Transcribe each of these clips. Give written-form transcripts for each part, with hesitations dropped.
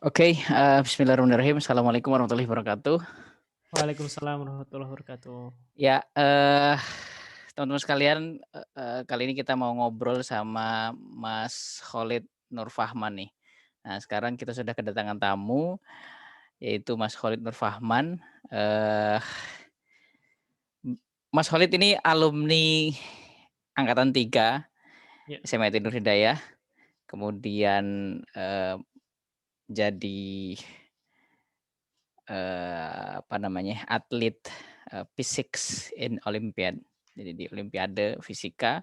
Oke, bismillahirrahmanirrahim. Assalamualaikum warahmatullahi wabarakatuh. Waalaikumsalam warahmatullahi wabarakatuh. Ya, teman-teman sekalian, kali ini kita mau ngobrol sama Mas Khalid Nur Fahman nih. Nah, sekarang kita sudah kedatangan tamu, yaitu Mas Khalid Nur Fahman. Eee, Mas Khalid ini alumni angkatan 3 Ya, SMA Nur Hidayah, kemudian, jadi apa namanya, atlet, physics in Olympiad. Jadi di olimpiade fisika,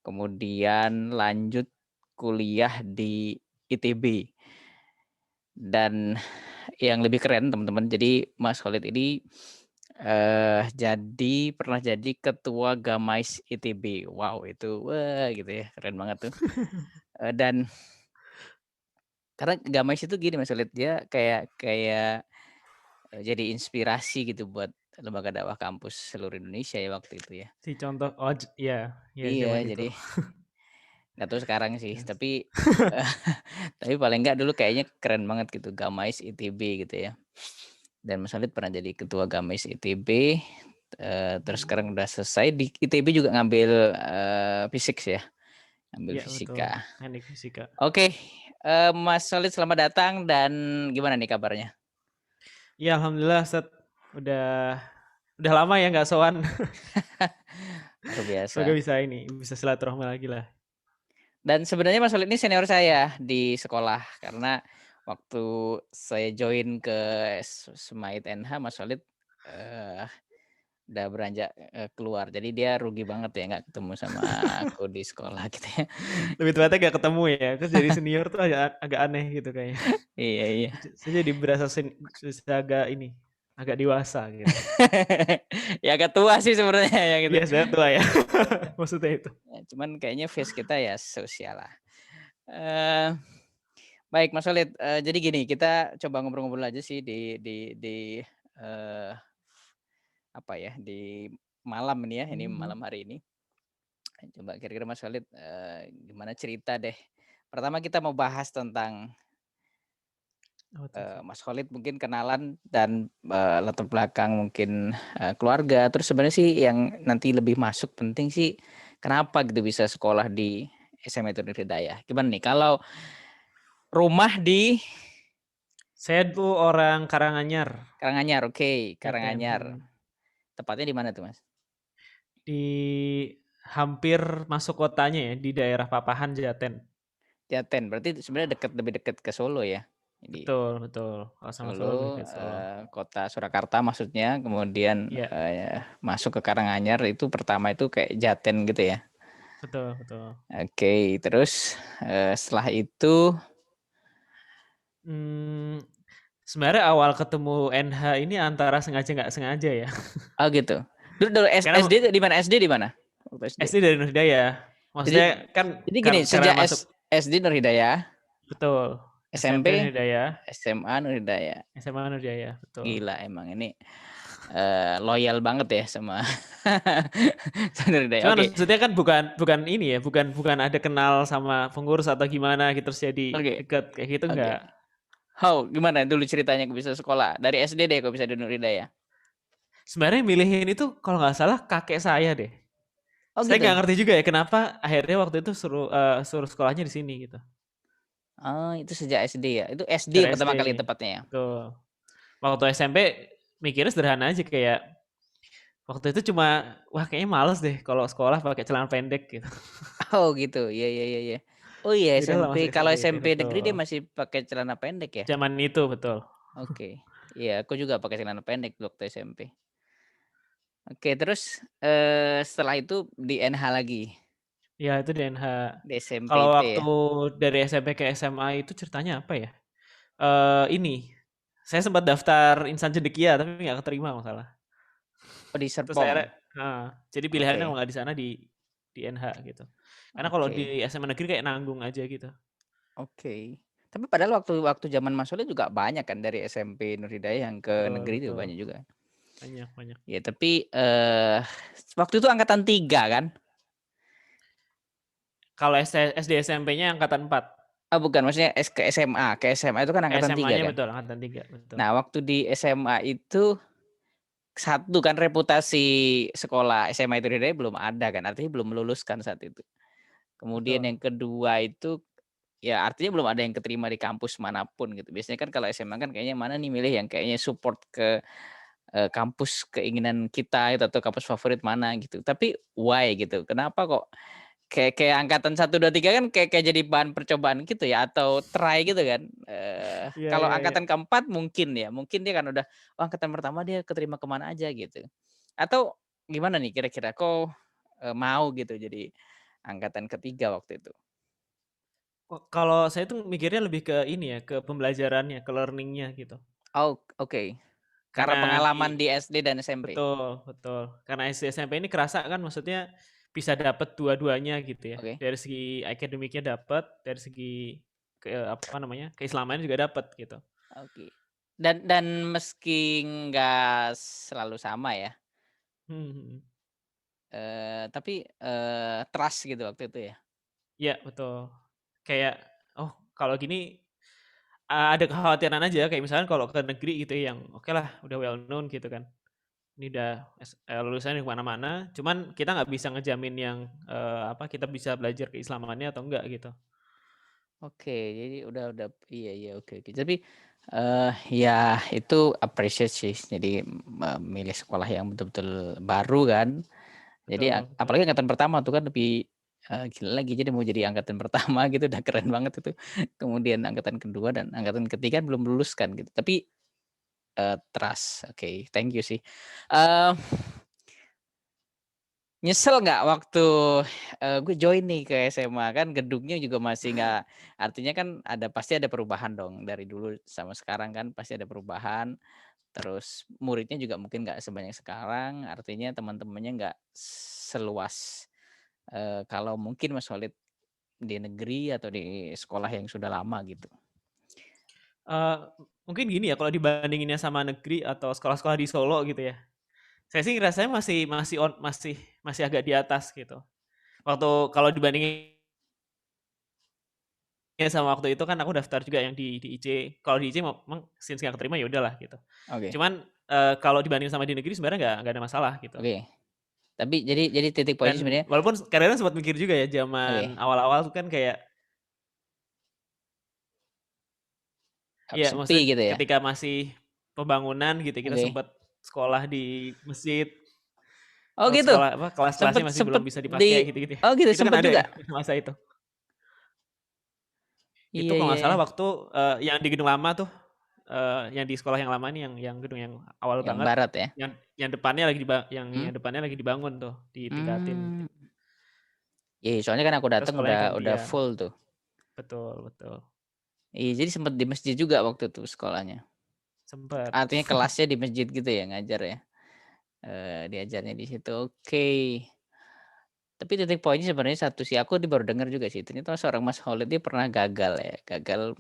kemudian lanjut kuliah di ITB. Dan yang lebih keren teman-teman, jadi Mas Khalid ini, pernah jadi ketua Gamais ITB. Wow itu, wah gitu ya, keren banget tuh. Dan karena Gamais itu gini Mas Khalid, dia kayak kayak jadi inspirasi gitu buat lembaga dakwah kampus seluruh Indonesia ya waktu itu ya. si contoh oh ya, ya Iya, zaman itu. jadi nggak tahu sekarang sih, Yes. tapi, eee, tapi paling nggak dulu kayaknya keren banget gitu, Gamais ITB gitu ya. Dan Mas Halid pernah jadi ketua Gamais ITB, terus Mhm. sekarang udah selesai di ITB juga ngambil, fisik ya, ngambil Iya betul, fisika. teknik fisika. Oke, Mas Halid selamat datang dan gimana nih kabarnya? Iya alhamdulillah udah udah lama ya nggak sowan. Luar Semoga biasa. bisa silaturahmi lagi lah. Dan sebenarnya Mas Walid ini senior saya di sekolah, karena waktu saya join ke Semait NH, Mas Walid, eee, udah beranjak, keluar. Jadi dia rugi banget ya nggak ketemu sama aku di sekolah gitu ya. Lebih tepatnya nggak ketemu ya, terus jadi senior tuh agak agak aneh gitu kayaknya. Iya iya. Saya jadi berasa agak ini, agak dewasa gitu. Ya agak tua sih sebenarnya yang itu. Iya saya tua ya, maksudnya itu. Ya cuman kayaknya face kita ya sosial lah. Eee, baik Mas Walid, jadi gini, kita coba ngobrol-ngobrol aja sih eee apa ya, di malam ini ya, ini Mhm. malam hari ini. Coba kira-kira Mas Khalid, gimana cerita deh. Pertama kita mau bahas tentang, Apa tuh? Mas Khalid mungkin kenalan dan, latar belakang mungkin, keluarga. Terus sebenarnya sih yang nanti lebih masuk penting sih, kenapa gitu bisa sekolah di SMA Turnur Hidayah. Gimana nih kalau rumah di Saya tuh orang Karanganyar, Karanganyar, oke, Jaten, Karanganyar. Tepatnya di mana tuh Mas? di hampir masuk kotanya ya, di daerah Papahan, Jaten. Jaten, berarti sebenarnya dekat lebih dekat ke Solo ya? Jadi Betul betul, kalau sama Solo lebih Solo, ke Solo. kota Surakarta maksudnya, kemudian, Iya, masuk ke Karanganyar itu pertama itu kayak Jaten gitu ya? betul betul. Oke, terus, setelah itu Mmm, sebenarnya awal ketemu NH ini antara sengaja nggak sengaja ya. oh gitu. Dulu Karena SD di mana SD di mana? Waktu SD? SD dari Nur Hidayah, Jadi maksudnya kan jadi gini, karena sejak masuk SD Nur Hidayah, betul, SMP Nur SMP, Hidayah, SMA Nur Hidayah. SMA Nur Hidayah, betul. Gila emang ini, loyal banget ya sama sama Nur Hidayah. Cuman Oke maksudnya kan bukan bukan ini ya, bukan bukan ada kenal sama pengurus atau gimana gitu terus jadi oke deket, kayak gitu oke. enggak. How, gimana dulu ceritanya kok bisa sekolah? Dari SD deh kok bisa di Nur Hidayah? Sebenarnya milihin itu kalau nggak salah kakek saya deh. Oh Saya gitu? nggak ngerti juga ya kenapa akhirnya waktu itu suruh sekolahnya di sini gitu. Oh, itu sejak SD ya? Itu SD Dari ya SD, pertama kali tepatnya ya? betul. Waktu SMP mikirnya sederhana aja kayak waktu itu cuma, wah kayaknya males deh kalau sekolah pakai celana pendek gitu. Oh gitu, iya iya iya iya. Oh iya Ya udahlah SMP, masuk kalau SMP gitu, SMP negeri dia betul. masih pakai celana pendek ya? Zaman itu betul. Oke. Iya aku juga pakai celana pendek waktu SMP. Oke terus, setelah itu di NH lagi? Ya itu di NH. Di SMP Kalau itu waktu ya? dari SMP ke SMA itu ceritanya apa ya? Ini, saya sempat daftar insan cendekia tapi nggak keterima kalau nggak salah. Oh di Terus akhirnya Serpong? jadi pilihannya kalau Oke nggak di sana di NH gitu. Karena kalau oke di SMA negeri kayak nanggung aja gitu. oke. Tapi padahal waktu waktu zaman Mas Soleh juga banyak kan dari SMP Nur Hidayah yang ke Betul negeri juga betul. banyak juga? Banyak banyak. Ya tapi, waktu itu angkatan 3 kan? Kalau SD SMP-nya angkatan 4. bukan, maksudnya ke SMA. Ke SMA itu kan angkatan 3 SMA-nya kan. betul, angkatan 3, betul. Nah, waktu di SMA itu, satu kan reputasi sekolah SMA itu sendiri belum ada kan, artinya belum meluluskan saat itu. Kemudian Betul. yang kedua itu, ya artinya belum ada yang keterima di kampus manapun gitu. Biasanya kan kalau SMA kan kayaknya mana nih milih yang kayaknya support ke, kampus keinginan kita gitu atau kampus favorit mana gitu. Tapi why gitu? Kenapa kok kayak kayak angkatan 1, 2, 3 kan kayak kayak jadi bahan percobaan gitu ya atau try gitu kan. Iya Kalau iya iya. angkatan keempat mungkin ya, mungkin dia kan udah, oh angkatan pertama dia keterima ke mana aja gitu. Atau gimana nih kira-kira kok, mau gitu jadi angkatan ketiga waktu itu? Kalau saya tuh mikirnya lebih ke ini ya, ke pembelajarannya, ke learning-nya gitu. Oh, oke. Karena Karena pengalaman di SD dan SMP? betul betul. Karena SD, SMP ini kerasa kan maksudnya bisa dapat dua-duanya gitu ya. Oke, Dari segi akademiknya dapat, dari segi apa namanya, keislamannya juga dapat gitu. oke. Dan meski nggak selalu sama ya, Mhm mhm. tapi, trust gitu waktu itu ya? Iya betul. Kayak, oh kalau gini, ada kekhawatiran aja kayak misalkan kalau ke negeri gitu ya yang oke lah udah well known gitu kan. Ini udah lulusannya ke mana-mana, cuman kita nggak bisa ngejamin yang, apa, kita bisa belajar keislamannya atau enggak gitu. Oke, jadi udah iya iya, oke oke. Tapi, ya itu appreciate sih, jadi milih sekolah yang betul-betul baru kan. Jadi Betul betul. apalagi angkatan pertama tuh kan lebih, gila lagi, jadi mau jadi angkatan pertama gitu udah keren banget itu. Kemudian angkatan kedua dan angkatan ketiga belum lulus kan gitu. Tapi, trust, oke, thank you sih. Eee, Nyesel nggak waktu, gue join nih ke SMA kan gedungnya juga masih nggak, artinya kan pasti ada perubahan dong dari dulu sama sekarang kan pasti ada perubahan, terus muridnya juga mungkin nggak sebanyak sekarang, artinya teman-temannya nggak seluas, kalau mungkin Mas Walid di negeri atau di sekolah yang sudah lama gitu. Eee, Mungkin gini ya kalau dibandinginnya sama negeri atau sekolah-sekolah di Solo gitu ya, saya sih ngerasanya masih agak di atas gitu. Waktu kalau dibandinginnya sama waktu itu kan aku daftar juga yang di IC, kalau di IC memang since nggak keterima ya udahlah gitu. Oke Cuman, kalau dibanding sama di negeri sebenarnya nggak ada masalah gitu. oke. Tapi jadi titik poinnya Dan sebenarnya walaupun kadang-kadang sempat mikir juga ya oke, zaman awal-awal tuh kan kayak iya sepi maksudnya gitu ya? ketika masih pembangunan gitu kita Oke. sempat sekolah di masjid, Oh gitu? sekolah apa, kelas-kelasnya Sempet masih belum sempet bisa dipakai di gitu-gitu ya. oh gitu Itu kan sempet ada ya juga? masa itu. Itu Iya kalau iya nggak iya. salah waktu, yang di gedung lama tuh, yang di sekolah yang lama nih yang gedung yang awal Yang banget, barat ya? yang depannya lagi Mmm, yang depannya lagi dibangun tuh, ditingkatin mmm. gitu. Iya, soalnya kan aku Terus datang sekolahnya udah gantian. full tuh. Betul betul. Iya, jadi sempet di masjid juga waktu itu sekolahnya. Sempet. Artinya kelasnya di masjid gitu ya ngajar ya? Diajarnya di situ, oke. Tapi titik poinnya sebenarnya satu sih, aku baru dengar juga sih, ternyata seorang Mas Khalid dia pernah gagal ya, gagal,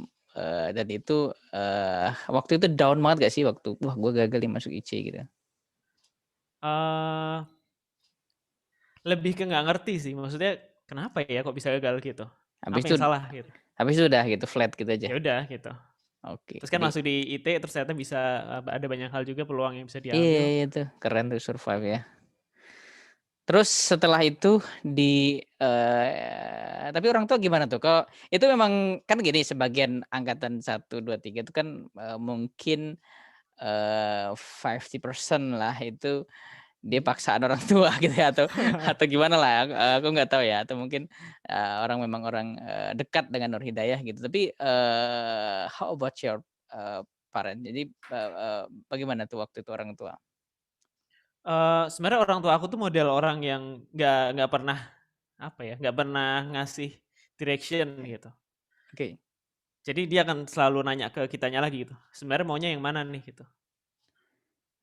dan itu, waktu itu down banget gak sih waktu, "Wah gue gagal nih masuk IC," gitu? Eee, Lebih ke nggak ngerti sih, maksudnya kenapa ya kok bisa gagal gitu? Habis Apa itu yang salah gitu? habis itu udah gitu, flat gitu aja? Ya udah gitu. Oke, Terus kan jadi masuk di IT terus ternyata bisa, ada banyak hal juga peluang yang bisa iya diambil. iya itu, keren tuh survive ya. Terus setelah itu tapi orang tua gimana tuh? Kalau itu memang kan gini, sebagian angkatan 1, 2, 3 itu kan, mungkin, 50% lah itu dia Mhm. paksaan orang tua gitu ya atau gimana lah, aku nggak tahu ya atau mungkin, orang memang orang, dekat dengan Nur Hidayah gitu. Tapi, how about your, parent? Jadi, bagaimana tuh waktu itu orang tua? Sebenarnya orang tua aku tuh model orang yang nggak pernah, apa ya, nggak pernah ngasih direction gitu. Oke Jadi dia akan selalu nanya ke kitanya lagi gitu, "Sebenarnya maunya yang mana nih?" Gitu.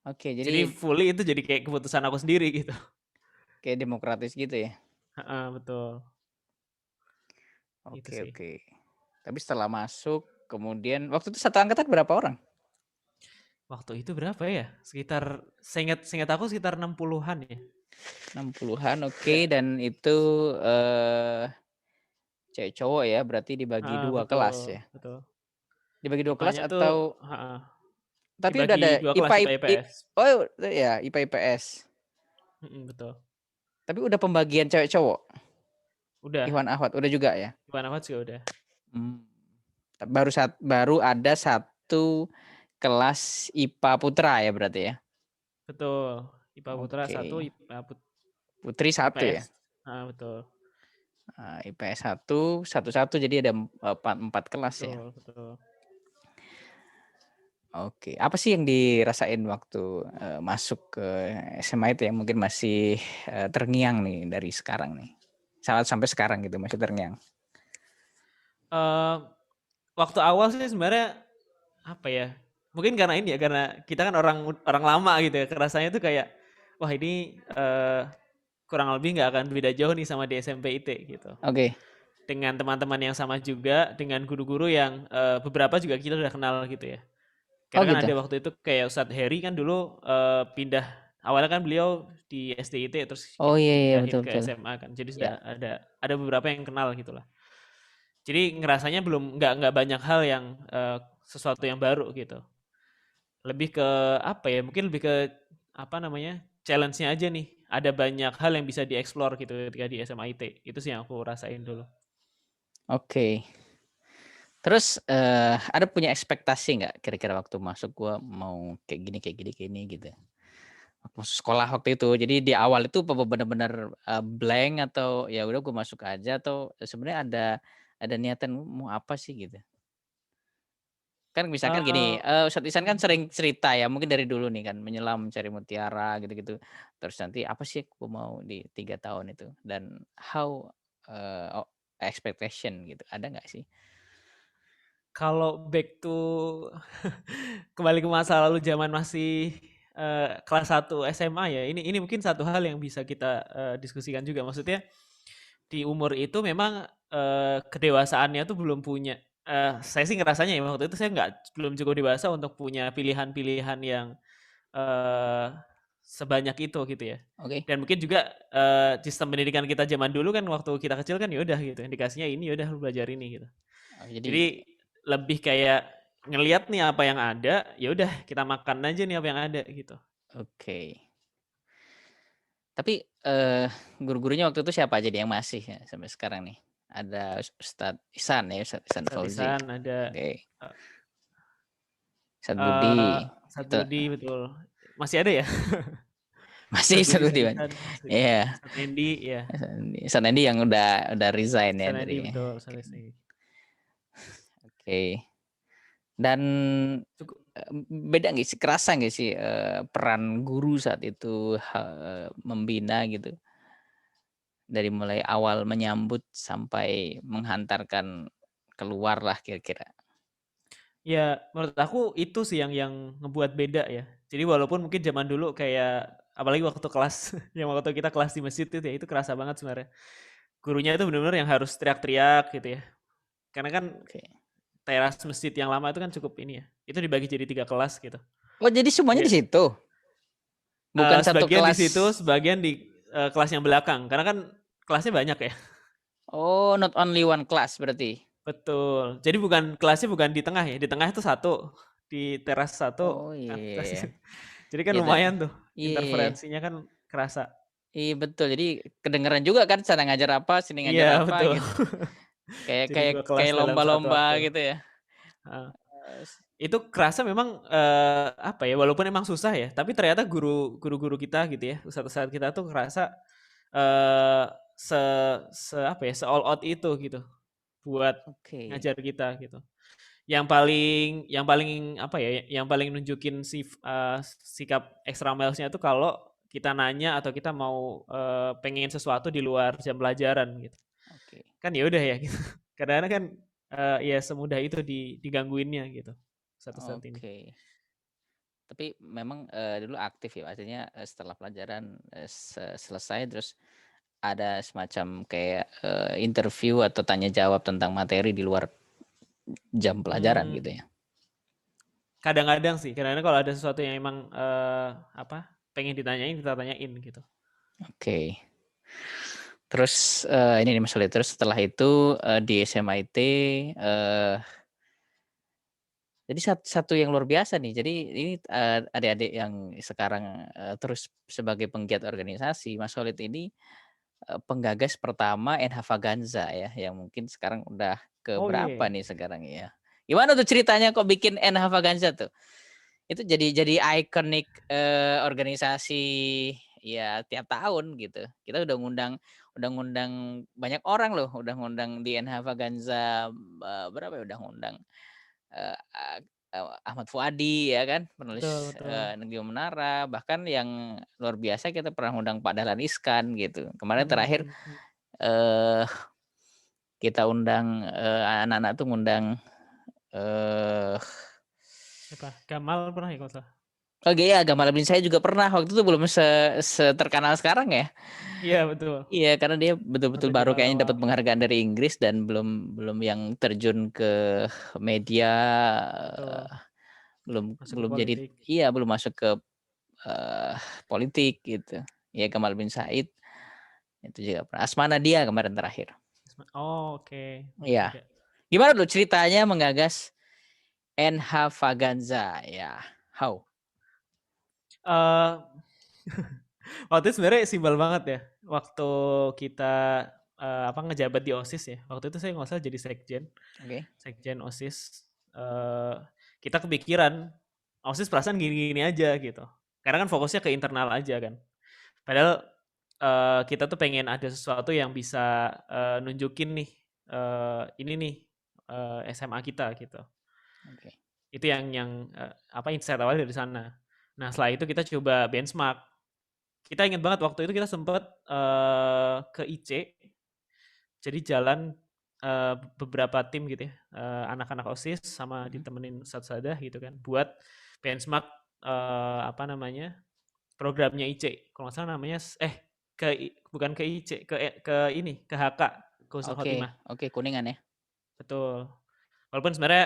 oke, Jadi jadi fully itu jadi kayak keputusan aku sendiri gitu. kayak demokratis gitu ya? Heeh, betul. Itu Oke sih. oke. Tapi setelah masuk, kemudian waktu itu satu angkatan berapa orang? Waktu itu berapa ya? Sekitar seingat seingat aku sekitar 60-an ya. 60-an, oke, Nggak dan itu, eee, Cewek cowok ya, berarti dibagi Heeh, 2 kelas betul ya? betul. Dibagi 2 kelas IPA-nya tuh atau heeh, tapi udah dibagi ada 2 kelas IPA IPA IPS. oh ya IPA IPS. Betul. Tapi udah pembagian cewek cowok? Udah, Ikhwan akhwat udah juga ya? IPA Nafas juga udah. Mmm, baru ada satu kelas IPA putra ya berarti ya? Betul, IPA Putra 1, Oke, IPA putri satu IPS. ya? Betul. IPS satu, satu jadi ada 4 kelas ya? Betul betul. Oke, apa sih yang dirasain waktu, masuk ke SMA itu yang mungkin masih, terngiang nih dari sekarang nih? Sampai sekarang gitu masih terngiang? Eee, Waktu awal sih sebenarnya, apa ya, mungkin karena ini ya, karena kita kan orang orang lama gitu ya, kerasanya tuh kayak, wah ini, kurang lebih nggak akan beda jauh nih sama di SMP IT gitu. Oke. Dengan teman-teman yang sama juga, dengan guru-guru yang, beberapa juga kita udah kenal gitu ya. Oh Karena kan gitu? ada waktu itu kayak Ustadz Heri kan dulu, pindah awalnya kan beliau di SDIT terus Oh iya iya, pindahin betul ke betul. SMA kan, jadi Iya. sudah ada beberapa yang kenal gitulah. Jadi ngerasanya belum nggak banyak hal yang, sesuatu yang baru gitu. Lebih ke apa ya, mungkin lebih ke apa namanya, challenge-nya aja nih. Ada banyak hal yang bisa dieksplor gitu ketika di SMA IT. Itu sih yang aku rasain dulu. Oke. Terus, ada punya ekspektasi nggak kira-kira waktu masuk gua mau kayak gini gitu? Waktu masuk sekolah waktu itu. Jadi di awal itu bener-bener, blank atau ya udah gua masuk aja atau sebenarnya ada niatan mau apa sih gitu? Kan misalkan gini, Eee, Ustadz Ihsan kan sering cerita ya mungkin dari dulu nih kan menyelam mencari mutiara gitu-gitu. Terus nanti apa sih aku mau di 3 tahun itu dan how, expectation gitu, ada nggak sih? Kalau back to kembali ke masa lalu zaman masih, kelas 1 SMA ya, ini mungkin satu hal yang bisa kita, diskusikan juga. Maksudnya di umur itu memang, kedewasaannya tuh belum punya saya sih ngerasanya ya waktu itu saya belum cukup dewasa untuk punya pilihan-pilihan yang, eee, sebanyak itu gitu ya. Oke. Dan mungkin juga, sistem pendidikan kita zaman dulu kan waktu kita kecil kan ya udah gitu, indikasinya ini, ya udah lu belajar ini gitu. Oh jadi Jadi lebih kayak ngelihat nih apa yang ada, ya udah kita makan aja nih apa yang ada gitu. oke. Tapi, guru-gurunya waktu itu siapa aja nih yang masih ya sampai sekarang nih? Ada Ustadz Ihsan ya, Ustadz Ihsan Ustadz Fauzi. Ihsan ada, Oke. eee Ustadz Budi, Ustadz itu Budi betul. Masih ada ya? masih Ustadz Budi, Ustadz Budi Ustadz kan? Ihsan, masih. Iya, Ustadz Nendi ya, Ustadz Nedi yang udah resign ya Ustadz Nendi dari betul, oke. Ustadz Nendi. Oke. Dan, Cukup beda nggak sih, kerasa nggak sih, peran guru saat itu, membina gitu? Dari mulai awal menyambut sampai menghantarkan keluar lah kira-kira? ya menurut aku itu sih yang ngebuat beda ya. Jadi walaupun mungkin zaman dulu kayak apalagi waktu kelas yang waktu kita kelas di masjid itu ya, itu kerasa banget sebenarnya. Gurunya itu benar-benar yang harus teriak-teriak gitu ya. Karena kan Oke. teras masjid yang lama itu kan cukup ini ya, itu dibagi jadi 3 kelas gitu. Oh jadi semuanya Jadi, di situ? Bukan satu sebagian di situ, kelas sebagian di, kelas yang belakang, karena kan kelasnya banyak ya. oh not only one class berarti? Betul, jadi kelasnya bukan di tengah ya, di tengah itu satu, di teras satu, Oh iya iya atas iya. jadi kan Iya lumayan tuh, iya iya iya. interferensinya kan kerasa. Iya betul, jadi kedengeran juga kan sana ngajar apa, sini ngajar Iya apa betul, gitu. Kayak jadi kayak 2 kelas kayak dalam satu lomba-lomba waktu, gitu ya? heeh. Eee, s Itu kerasa memang, apa ya, walaupun emang susah ya, tapi ternyata guru-guru kita gitu ya, ustadz-ustadz kita tuh kerasa, eee, se se apa ya, se-all out itu gitu, buat oke ngajar kita gitu. Yang paling apa ya, yang paling nunjukin sikap extra miles-nya tuh kalau kita nanya atau kita mau, pengen sesuatu di luar jam pelajaran gitu. oke Kan ya udah ya gitu. Kadang-kadang kan, ya semudah itu digangguinnya gitu, satu saat ini. oke. Tapi memang, dulu aktif ya artinya, setelah pelajaran, selesai terus ada semacam kayak, interview atau tanya jawab tentang materi di luar jam pelajaran Mmm, gitu ya? Kadang-kadang sih, kadang-kadang kalau ada sesuatu yang emang, apa, pengen ditanyain, kita tanyain gitu. Oke. Terus ini nih Mas Walid, terus setelah itu di SMIT jadi satu yang luar biasa nih. Jadi ini adik-adik yang sekarang terus sebagai penggiat organisasi, Mas Walid ini penggagas pertama NH Vaganza ya, yang mungkin sekarang udah ke Oh berapa iya. nih sekarang ya. Gimana tuh ceritanya kok bikin NH Vaganza tuh? Itu jadi ikonik organisasi ya tiap tahun gitu. Kita udah ngundang banyak orang loh, udah ngundang di NH Vaganza berapa ya udah ngundang eee, a Ahmad Fuady ya kan, Betul penulis betul. Negeri Menara, bahkan yang luar biasa kita pernah ngundang Pak Dahlan Iskan gitu. Kemarin Mhm terakhir, mhm mhm. eee, kita undang, anak-anak tuh ngundang, eee, Siapa? Gamal pernah ya kalau nggak salah? oh iya Gamal Bin saya juga pernah, waktu itu belum seterkenal sekarang ya. Iya betul. Iya, karena dia betul-betul Waktu baru kayaknya awal-awal. dapat penghargaan dari Inggris dan belum belum yang terjun ke media, Betul. belum Masuk ke belum jadi politik. iya, belum masuk ke politik gitu. Ya Gamal bin Said, itu juga pernah. Asma Nadia kemarin terakhir. Oh oke. Iya. Ada. Gimana tuh ceritanya menggagas NH Vaganza? Ya, how? Eee, waktu itu sebenarnya simpel banget ya. Waktu kita, apa, ngejabat di OSIS ya, waktu itu saya nggak salah jadi sekjen, Oke. sekjen OSIS, kita kepikiran, OSIS perasaan gini-gini aja gitu. Karena kan fokusnya ke internal aja kan. Padahal, kita tuh pengen ada sesuatu yang bisa, nunjukin nih, ini nih, SMA kita gitu. Oke. Itu yang, apa, insight awalnya dari sana. Nah setelah itu kita coba benchmark. Kita ingat banget waktu itu kita sempet, ke IC, jadi jalan, beberapa tim gitu ya, anak-anak OSIS sama Mhm. ditemenin Ustadz gitu kan, buat benchmark, apa namanya, programnya IC. Kalau nggak salah namanya bukan ke IC, ke ini, ke HK, ke Husnul Oke, Khotimah. oke Kuningan ya? Betul. Walaupun sebenarnya,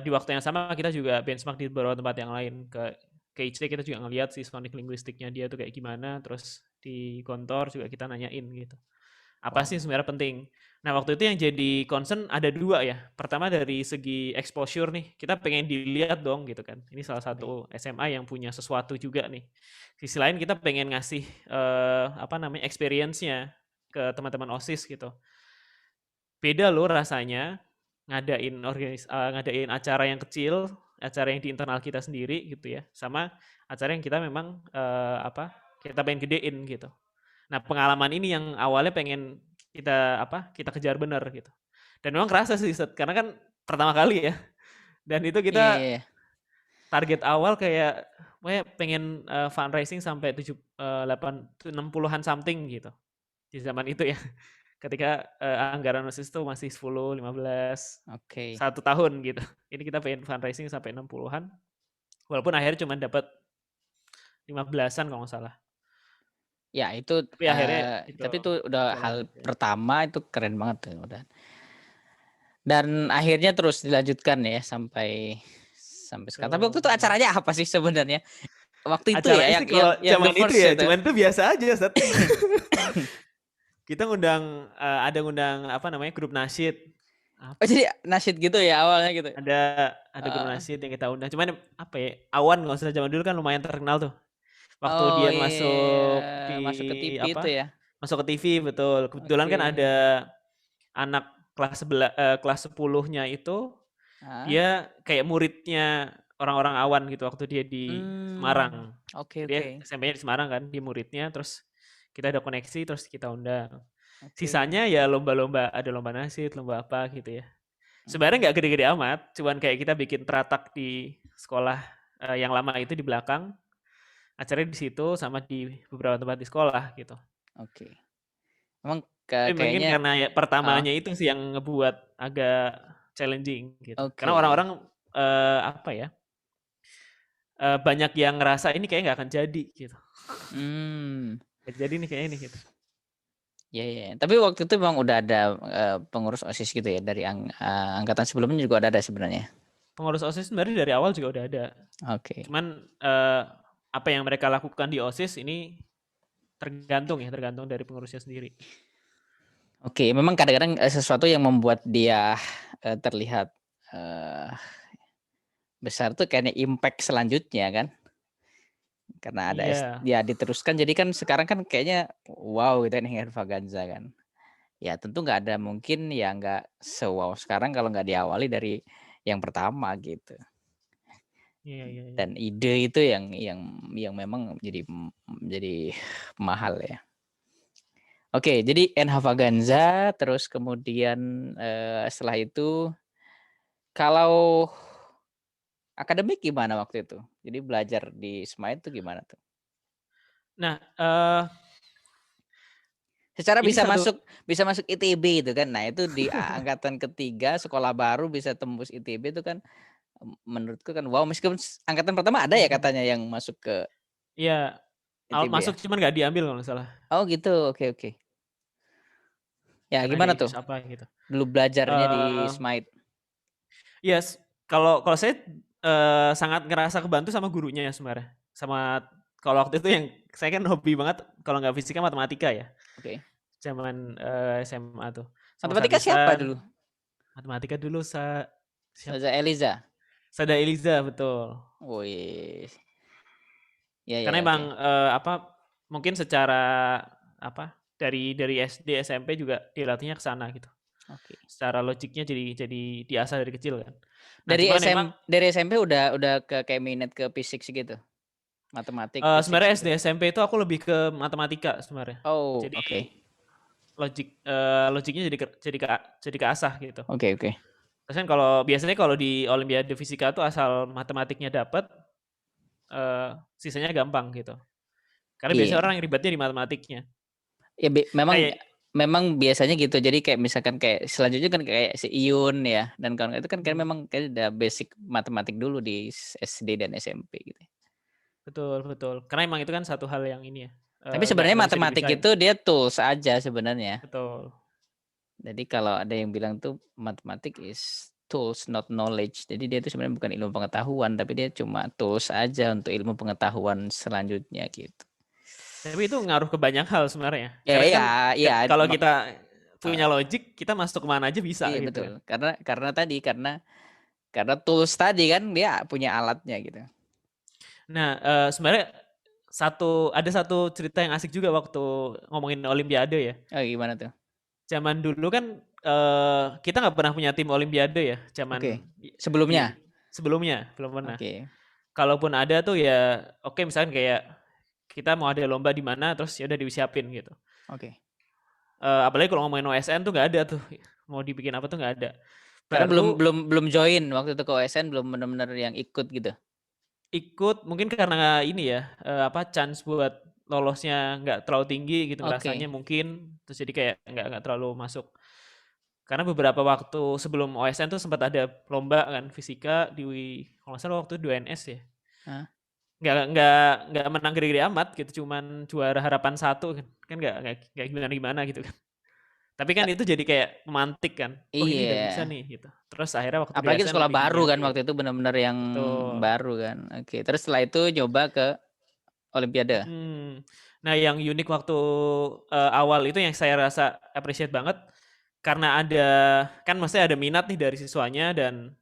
di waktu yang sama kita juga benchmark di beberapa tempat yang lain. Ke IC kita juga ngelihat si sonic linguistiknya dia tuh kayak gimana, terus di Gontor juga kita nanyain gitu. Apa sih Wow, sebenarnya penting? Nah waktu itu yang jadi concern ada dua ya. Pertama dari segi exposure nih, kita pengen dilihat dong gitu kan. Ini salah oke. satu SMA yang punya sesuatu juga nih. Sisi lain kita pengen ngasih apa namanya experience-nya ke teman-teman OSIS gitu. Beda loh rasanya ngadain acara yang kecil, acara yang di internal kita sendiri gitu ya, sama acara yang kita memang, apa, kita pengen gedein gitu. Nah, pengalaman ini yang awalnya pengen kita, apa, kita kejar bener gitu. Dan memang kerasa sih, karena kan pertama kali ya, dan itu Iya, kita iya, iya. target awal kayak pengen, fundraising sampai 60-an something gitu, di zaman itu ya. Ketika, anggaran OSIS itu masih 10, 15, Oke. 1 tahun gitu. Ini kita pengen fundraising sampai 60-an, walaupun akhirnya cuma dapat 15-an kalau nggak salah. Ya itu, Tapi akhirnya itu tapi itu udah jalan hal aja. pertama itu keren banget tuh udah. Dan akhirnya terus dilanjutkan ya sampai sampai sekarang. Tapi waktu Betul itu betul. acaranya apa sih sebenarnya? Waktu itu ya Acaranya yang sih yang kalau yang the zaman itu first ya, itu? cuman itu biasa aja, Ustaz. Kita ngundang, ada ngundang apa namanya, grup nasyid. Oh Apa? jadi nasyid gitu ya awalnya gitu? Ada grup Heeh. nasyid yang kita undang. Cuman apa ya, Awan kalau nggak salah zaman dulu kan lumayan terkenal tuh. Waktu Oh dia masuk iya, di masuk ke TV itu apa, ya? masuk ke TV betul. Kebetulan kan Oke. ada anak kelas 10-nya itu, Heeh. dia kayak muridnya orang-orang Awan gitu waktu dia di Mmm, Semarang. oke, Dia oke. SMP-nya di Semarang kan, dia muridnya, terus kita ada koneksi, terus kita undang. Oke. Sisanya ya lomba-lomba, ada lomba nasyid, lomba apa gitu ya. Sebenarnya Mmm. nggak gede-gede amat, cuman kayak kita bikin teratak di sekolah, yang lama itu di belakang, acaranya di situ sama di beberapa tempat di sekolah gitu. Oke. Emang Tapi mungkin kayaknya karena ya heeh, pertamanya itu sih yang ngebuat agak challenging gitu. Karena oke. orang-orang, apa ya, banyak yang ngerasa ini kayaknya nggak akan jadi gitu. Mmm, Nggak jadi nih kayaknya nih gitu. iya, iya. Tapi waktu itu memang udah ada, pengurus OSIS gitu ya dari angkatan sebelumnya juga udah ada sebenarnya? Pengurus OSIS sebenarnya dari awal juga udah ada. Oke. Cuman, apa yang mereka lakukan di OSIS ini tergantung ya, tergantung dari pengurusnya sendiri. Oke, memang kadang-kadang, sesuatu yang membuat dia, terlihat, eee, besar tuh kayaknya impact selanjutnya kan, karena ada Iya, ya diteruskan jadi kan sekarang kan kayaknya wow gitu kan Henry Faganza kan. Ya tentu nggak ada mungkin ya nggak se-wow sekarang kalau nggak diawali dari yang pertama gitu. iya iya iya. Dan ide itu yang memang jadi mahal ya. Oke, jadi NH Faganza terus kemudian, setelah itu kalau akademik gimana waktu itu? Jadi belajar di Smite tuh gimana tuh? Nah, Secara ini satu bisa masuk ITB itu kan. Nah itu di angkatan ketiga sekolah baru bisa tembus ITB itu kan, menurutku kan wow meskipun angkatan pertama ada ya mhm, katanya yang masuk ke iya, ITB ya? masuk cuman nggak diambil kalau nggak salah, Oh gitu, oke oke. Ya karena gimana nggak ikut tuh apa gitu. dulu belajarnya di Eee, Smite? iya kalau kalau saya, sangat ngerasa kebantu sama gurunya ya sebenarnya, sama kalau waktu itu yang saya kan hobi banget kalau nggak fisika matematika ya, Oke. zaman, SMA tuh, sama Matematika siapa Ustadzisan, dulu? matematika dulu siapa? Ustazah Eliza? Sada Eliza, betul. Wih, iya Karena ya, emang, oke. mungkin secara apa, dari SD, SMP juga dilatihnya ke sana gitu. Oke. Secara logiknya jadi diasah dari kecil kan. Nah Dari cuman emang, dari SMP udah ke kayak minat ke fisik gitu? Matematik, fisik sebenarnya SD, gitu? SMP itu aku lebih ke matematika sebenarnya. Oh, Jadi oke. logiknya jadi keasah gitu. Oke oke. Terus kan kalau biasanya kalau di olimpiade fisika tuh asal matematiknya dapet, sisanya gampang gitu. Karena biasanya Iya. orang yang ribetnya di matematiknya. Ya memang Kayak memang biasanya gitu. Jadi kayak misalkan kayak selanjutnya kan kayak si Iyun ya dan kawan itu kan kayak mhm. memang kayak udah basic matematik dulu di SD dan SMP gitu. Betul betul, karena emang itu kan satu hal yang ini ya, Tapi sebenarnya nggak bisa matematik dipisahin. itu dia tools aja sebenarnya. Betul Jadi kalau ada yang bilang tuh matematik is tools not knowledge. Jadi dia itu sebenarnya bukan ilmu pengetahuan tapi dia cuma tools aja untuk ilmu pengetahuan selanjutnya gitu. tapi itu ngaruh ke banyak hal sebenarnya, Ya karena ya kan ya kalau kita punya logik, kita masuk ke mana aja bisa iya gitu betul. kan. Karena tadi karena tools tadi kan dia punya alatnya gitu. Nah, sebenarnya ada satu cerita yang asik juga waktu ngomongin olimpiade ya. Oh gimana tuh? Zaman dulu kan, kita nggak pernah punya tim olimpiade ya, zaman Oke. di Sebelumnya? sebelumnya, belum pernah. Oke Kalaupun ada tuh ya oke misalkan kayak kita mau ada lomba di mana terus ya udah disiapin gitu. oke. Apalagi kalau ngomongin OSN tuh nggak ada tuh, mau dibikin apa tuh nggak ada. Karena belum Baru belum belum join waktu itu ke OSN belum benar-benar yang ikut gitu? ikut mungkin karena ini ya, chance buat lolosnya nggak terlalu tinggi gitu ngerasanya Oke. mungkin, terus jadi kayak nggak terlalu masuk. Karena beberapa waktu sebelum OSN tuh sempat ada lomba kan fisika di kalau nggak salah waktu itu 2NS ya. Hah? Nggak menang gede-gede amat gitu, cuman juara harapan satu kan, kan nggak gimana-gimana gitu kan. Tapi kan Ka itu jadi kayak pemantik kan, "Oh ini udah bisa iya. nih," gitu. Terus akhirnya waktu di Apalagi itu ASN sekolah lebih baru kan diminati. waktu itu benar-benar yang Betul, baru kan. Oke, terus setelah itu nyoba ke olimpiade? mhm. Nah yang unik waktu, awal itu yang saya rasa appreciate banget, karena ada kan maksudnya ada minat nih dari siswanya dan,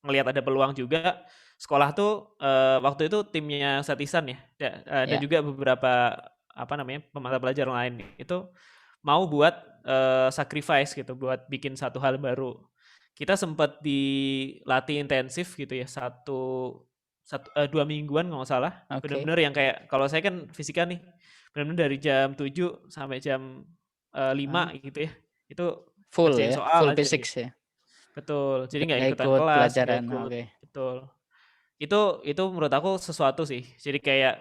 ngelihat ada peluang juga, sekolah tuh, waktu itu timnya Satisan ya, dan Ya, juga beberapa, apa namanya, mata pelajaran lain itu mau buat, sacrifice gitu, buat bikin satu hal baru. Kita sempat dilatih intensif gitu ya, 2 mingguan kalau nggak salah, oke. bener-bener yang kayak kalau saya kan fisika nih, bener-bener dari jam 7 sampai jam, Heeh. 5 gitu ya, itu Full ngerjain ya, soal full aja gitu. physics ya? Betul, jadi nggak Nggak ikutan ikut kelas, nggak pelajaran, ikut oke. betul. Itu menurut aku sesuatu sih, jadi kayak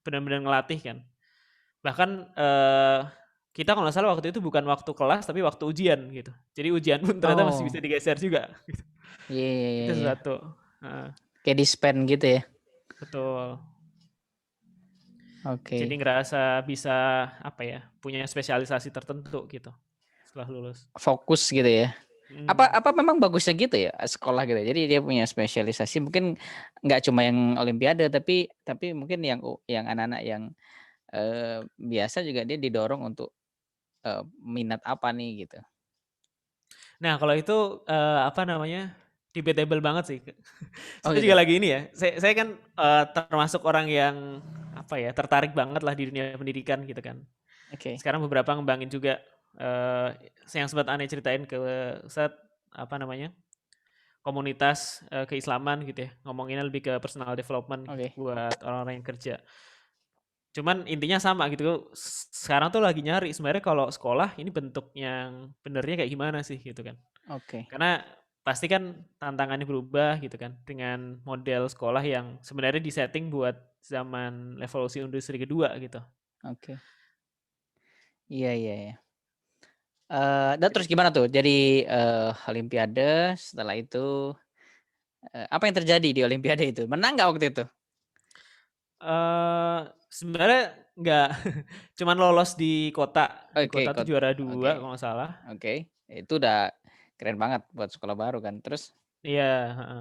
bener-bener ngelatih kan. Bahkan, kita kalau nggak salah waktu itu bukan waktu kelas, tapi waktu ujian gitu. Jadi ujian pun ternyata masih bisa Oh, digeser juga gitu. iya iya iya Itu iya. sesuatu heeh, Kayak dispen gitu ya? betul. Jadi Oke. ngerasa bisa, apa ya, punya spesialisasi tertentu gitu, setelah lulus. Fokus gitu ya? Apa Mhm, apa memang bagusnya gitu ya, sekolah gitu? Jadi dia punya spesialisasi mungkin nggak cuma yang olimpiade tapi mungkin yang anak-anak yang, biasa juga dia didorong untuk minat apa nih gitu? Nah, kalau itu, apa namanya, debatable banget sih. Oh Saya juga gitu? lagi ini ya, saya kan, termasuk orang yang, apa ya, tertarik banget lah di dunia pendidikan gitu kan. Oke Sekarang beberapa ngembangin juga, yang sempat aneh ceritain ke Ustadz, apa namanya, komunitas, keislaman gitu ya, ngomonginnya lebih ke personal development gitu oke buat orang-orang yang kerja. Cuman intinya sama gitu, sekarang tuh lagi nyari sebenarnya kalau sekolah ini bentuk yang benernya kayak gimana sih gitu kan. oke Karena pasti kan tantangannya berubah gitu kan dengan model sekolah yang sebenarnya disetting buat zaman revolusi industri kedua gitu. oke. Iya iya iya. Dan terus Jadi, gimana tuh? Jadi, olimpiade, setelah itu, apa yang terjadi di olimpiade itu? Menang nggak waktu itu? sebenarnya nggak cuman lolos di Oke, kota tuh juara oke 2 kalau nggak salah. oke. Itu udah keren banget buat sekolah baru kan. Terus Iya, heeh.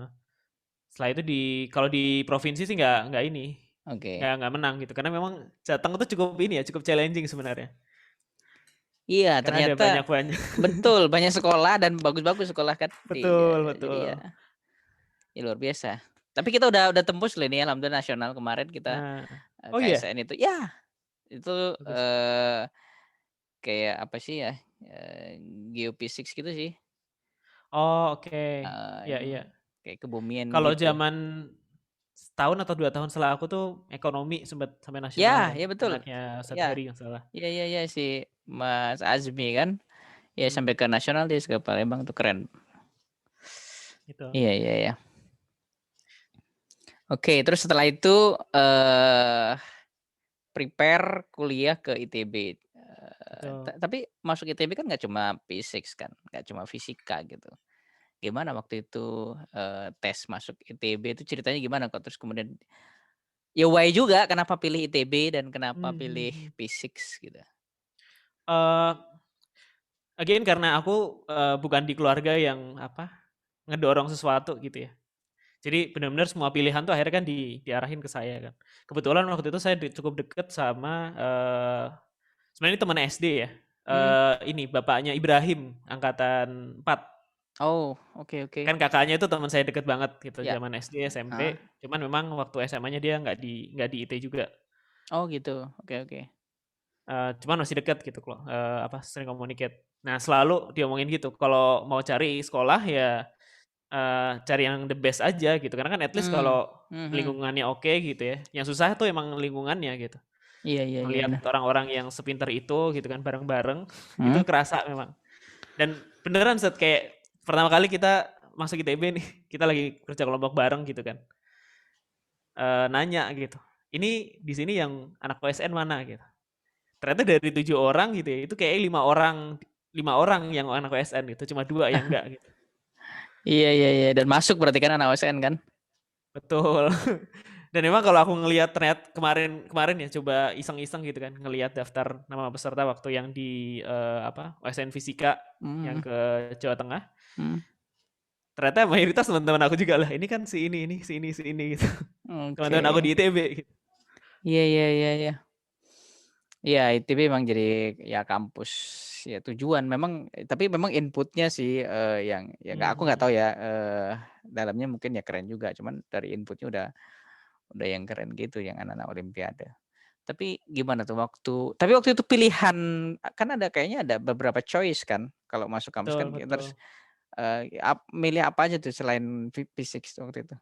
Setelah itu kalau di provinsi sih nggak ini, oke. nggak menang gitu, karena memang Jateng itu cukup ini ya, cukup challenging sebenarnya. Iya Karena ada ternyata banyak-banyak. betul, banyak sekolah dan bagus-bagus sekolah kan. Iya, Betul jadi ya betul. ya luar biasa. Tapi kita udah tembus loh ini alhamdulillah nasional kemarin kita, Nah, oh iya? KSN itu ya, itu, Bagus. kayak apa sih ya, geophysics gitu sih, Oh, oke. Iya ini iya. kayak kebumian Kalau gitu. zaman setahun atau 2 tahun setelah aku tuh ekonomi sempet sampai nasional Ya kan, ya betul. anaknya Ustadz Ya, Heri nggak salah. iya iya iya si Mas Azmi kan, ya sampai Mhm, ke nasional dia ke Palembang tuh keren. gitu. Iya iya iya. Oke terus setelah itu, prepare kuliah ke ITB, Betul. tapi masuk ITB kan nggak cuma physics kan, nggak cuma fisika gitu. Gimana waktu itu, tes masuk ITB itu ceritanya gimana kok? Terus kemudian ya why juga kenapa pilih ITB dan kenapa Mmm, mhm pilih mhm. physics gitu? Eee, again karena aku, bukan di keluarga yang apa, ngedorong sesuatu gitu ya. Jadi benar-benar semua pilihan tuh akhirnya kan diarahin ke saya kan. Kebetulan waktu itu saya cukup deket sama, sebenarnya ini teman SD ya, Mhm. ini bapaknya Ibrahim angkatan 4. Oh, oke oke. Kan kakaknya itu teman saya deket banget gitu Ya, zaman SD, heeh. SMP, cuman memang waktu SMA-nya dia nggak di IT juga, Oh gitu, oke oke. cuman masih deket gitu kok, apa, sering communicate. Nah selalu diomongin gitu, kalau mau cari sekolah ya, cari yang the best aja gitu, karena kan at least Mmm, kalau mhm. lingkungannya oke gitu ya, yang susah tuh emang lingkungannya gitu. Iya iya iya, Ngelihat bener. orang-orang yang sepinter itu gitu kan bareng-bareng, itu Mhm, kerasa memang. Dan beneran kayak pertama kali kita masuk ITB nih, kita lagi kerja kelompok bareng gitu kan. Nanya gitu, "Ini di sini yang anak OSN mana?" Gitu. Ternyata dari 7 orang gitu ya, itu kayaknya 5 orang yang anak OSN gitu, cuma 2 yang enggak gitu. iya iya iya, dan masuk berarti kan anak OSN kan? Betul. Dan memang kalau aku ngelihat ternyata kemarin kemarin ya coba iseng-iseng gitu kan, ngelihat daftar nama peserta waktu yang di, apa, OSN Fisika yang Mhm ke Jawa Tengah, mhm, ternyata mayoritas teman-teman aku juga, "Lah ini kan si ini, si ini, si ini," gitu. oke. Teman-teman aku di ITB gitu. Iya iya iya iya. Iya, ITB memang jadi ya kampus ya tujuan memang tapi memang inputnya sih, yang ya nggak aku nggak Mhm. tahu ya, dalamnya mungkin ya keren juga, cuman dari inputnya udah yang keren gitu yang anak-anak olimpiade. Tapi gimana tuh tapi waktu itu pilihan kan ada kayaknya ada beberapa choice kan kalau masuk kampus Betul kan terus, betul. milih apa aja tuh selain fisik waktu itu?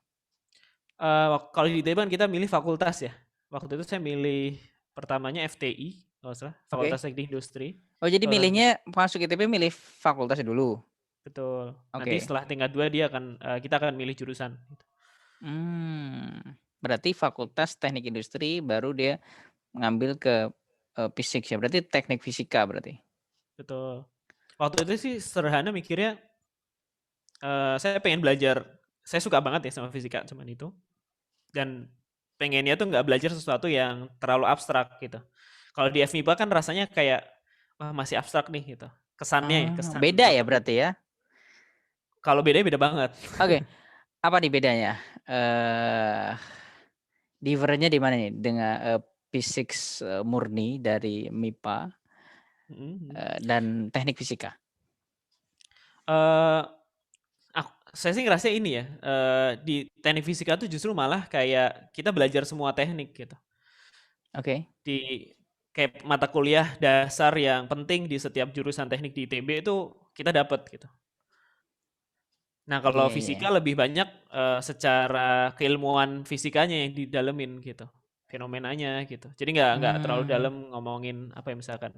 Kalau di ITB kan kita milih fakultas ya. Waktu itu saya milih pertamanya FTI kalau nggak salah, Oke. Fakultas Teknik Industri. Oh jadi Kalau nggak milihnya masuk ITB milih fakultasnya dulu? betul. Nanti Oke. setelah tingkat 2 kita akan milih jurusan gitu. Berarti fakultas teknik industri baru dia ngambil ke, fisik ya, berarti teknik fisika berarti? Betul. Waktu itu sih sederhana mikirnya, saya pengen belajar, saya suka banget ya sama fisika cuman itu, dan pengennya tuh nggak belajar sesuatu yang terlalu abstrak gitu. Kalau di FMIPA kan rasanya kayak, wah masih abstrak nih gitu, kesannya ya, kesan Beda ya waktu itu. berarti ya? Kalau bedanya beda banget. Oke, apa nih bedanya? Eee, different di mana nih dengan, fisik, murni dari MIPA Mhm mhm. dan teknik fisika? Eee, saya sih ngerasa ini ya, di teknik fisika tuh justru malah kayak kita belajar semua teknik gitu. Oke. Di kayak mata kuliah dasar yang penting di setiap jurusan teknik di ITB itu kita dapat gitu. Nah, kalau Iya iya. fisika lebih banyak, secara keilmuan fisikanya yang didalemin gitu, fenomenanya gitu. Jadi nggak terlalu Mmm, dalam ngomongin apa ya, misalkan,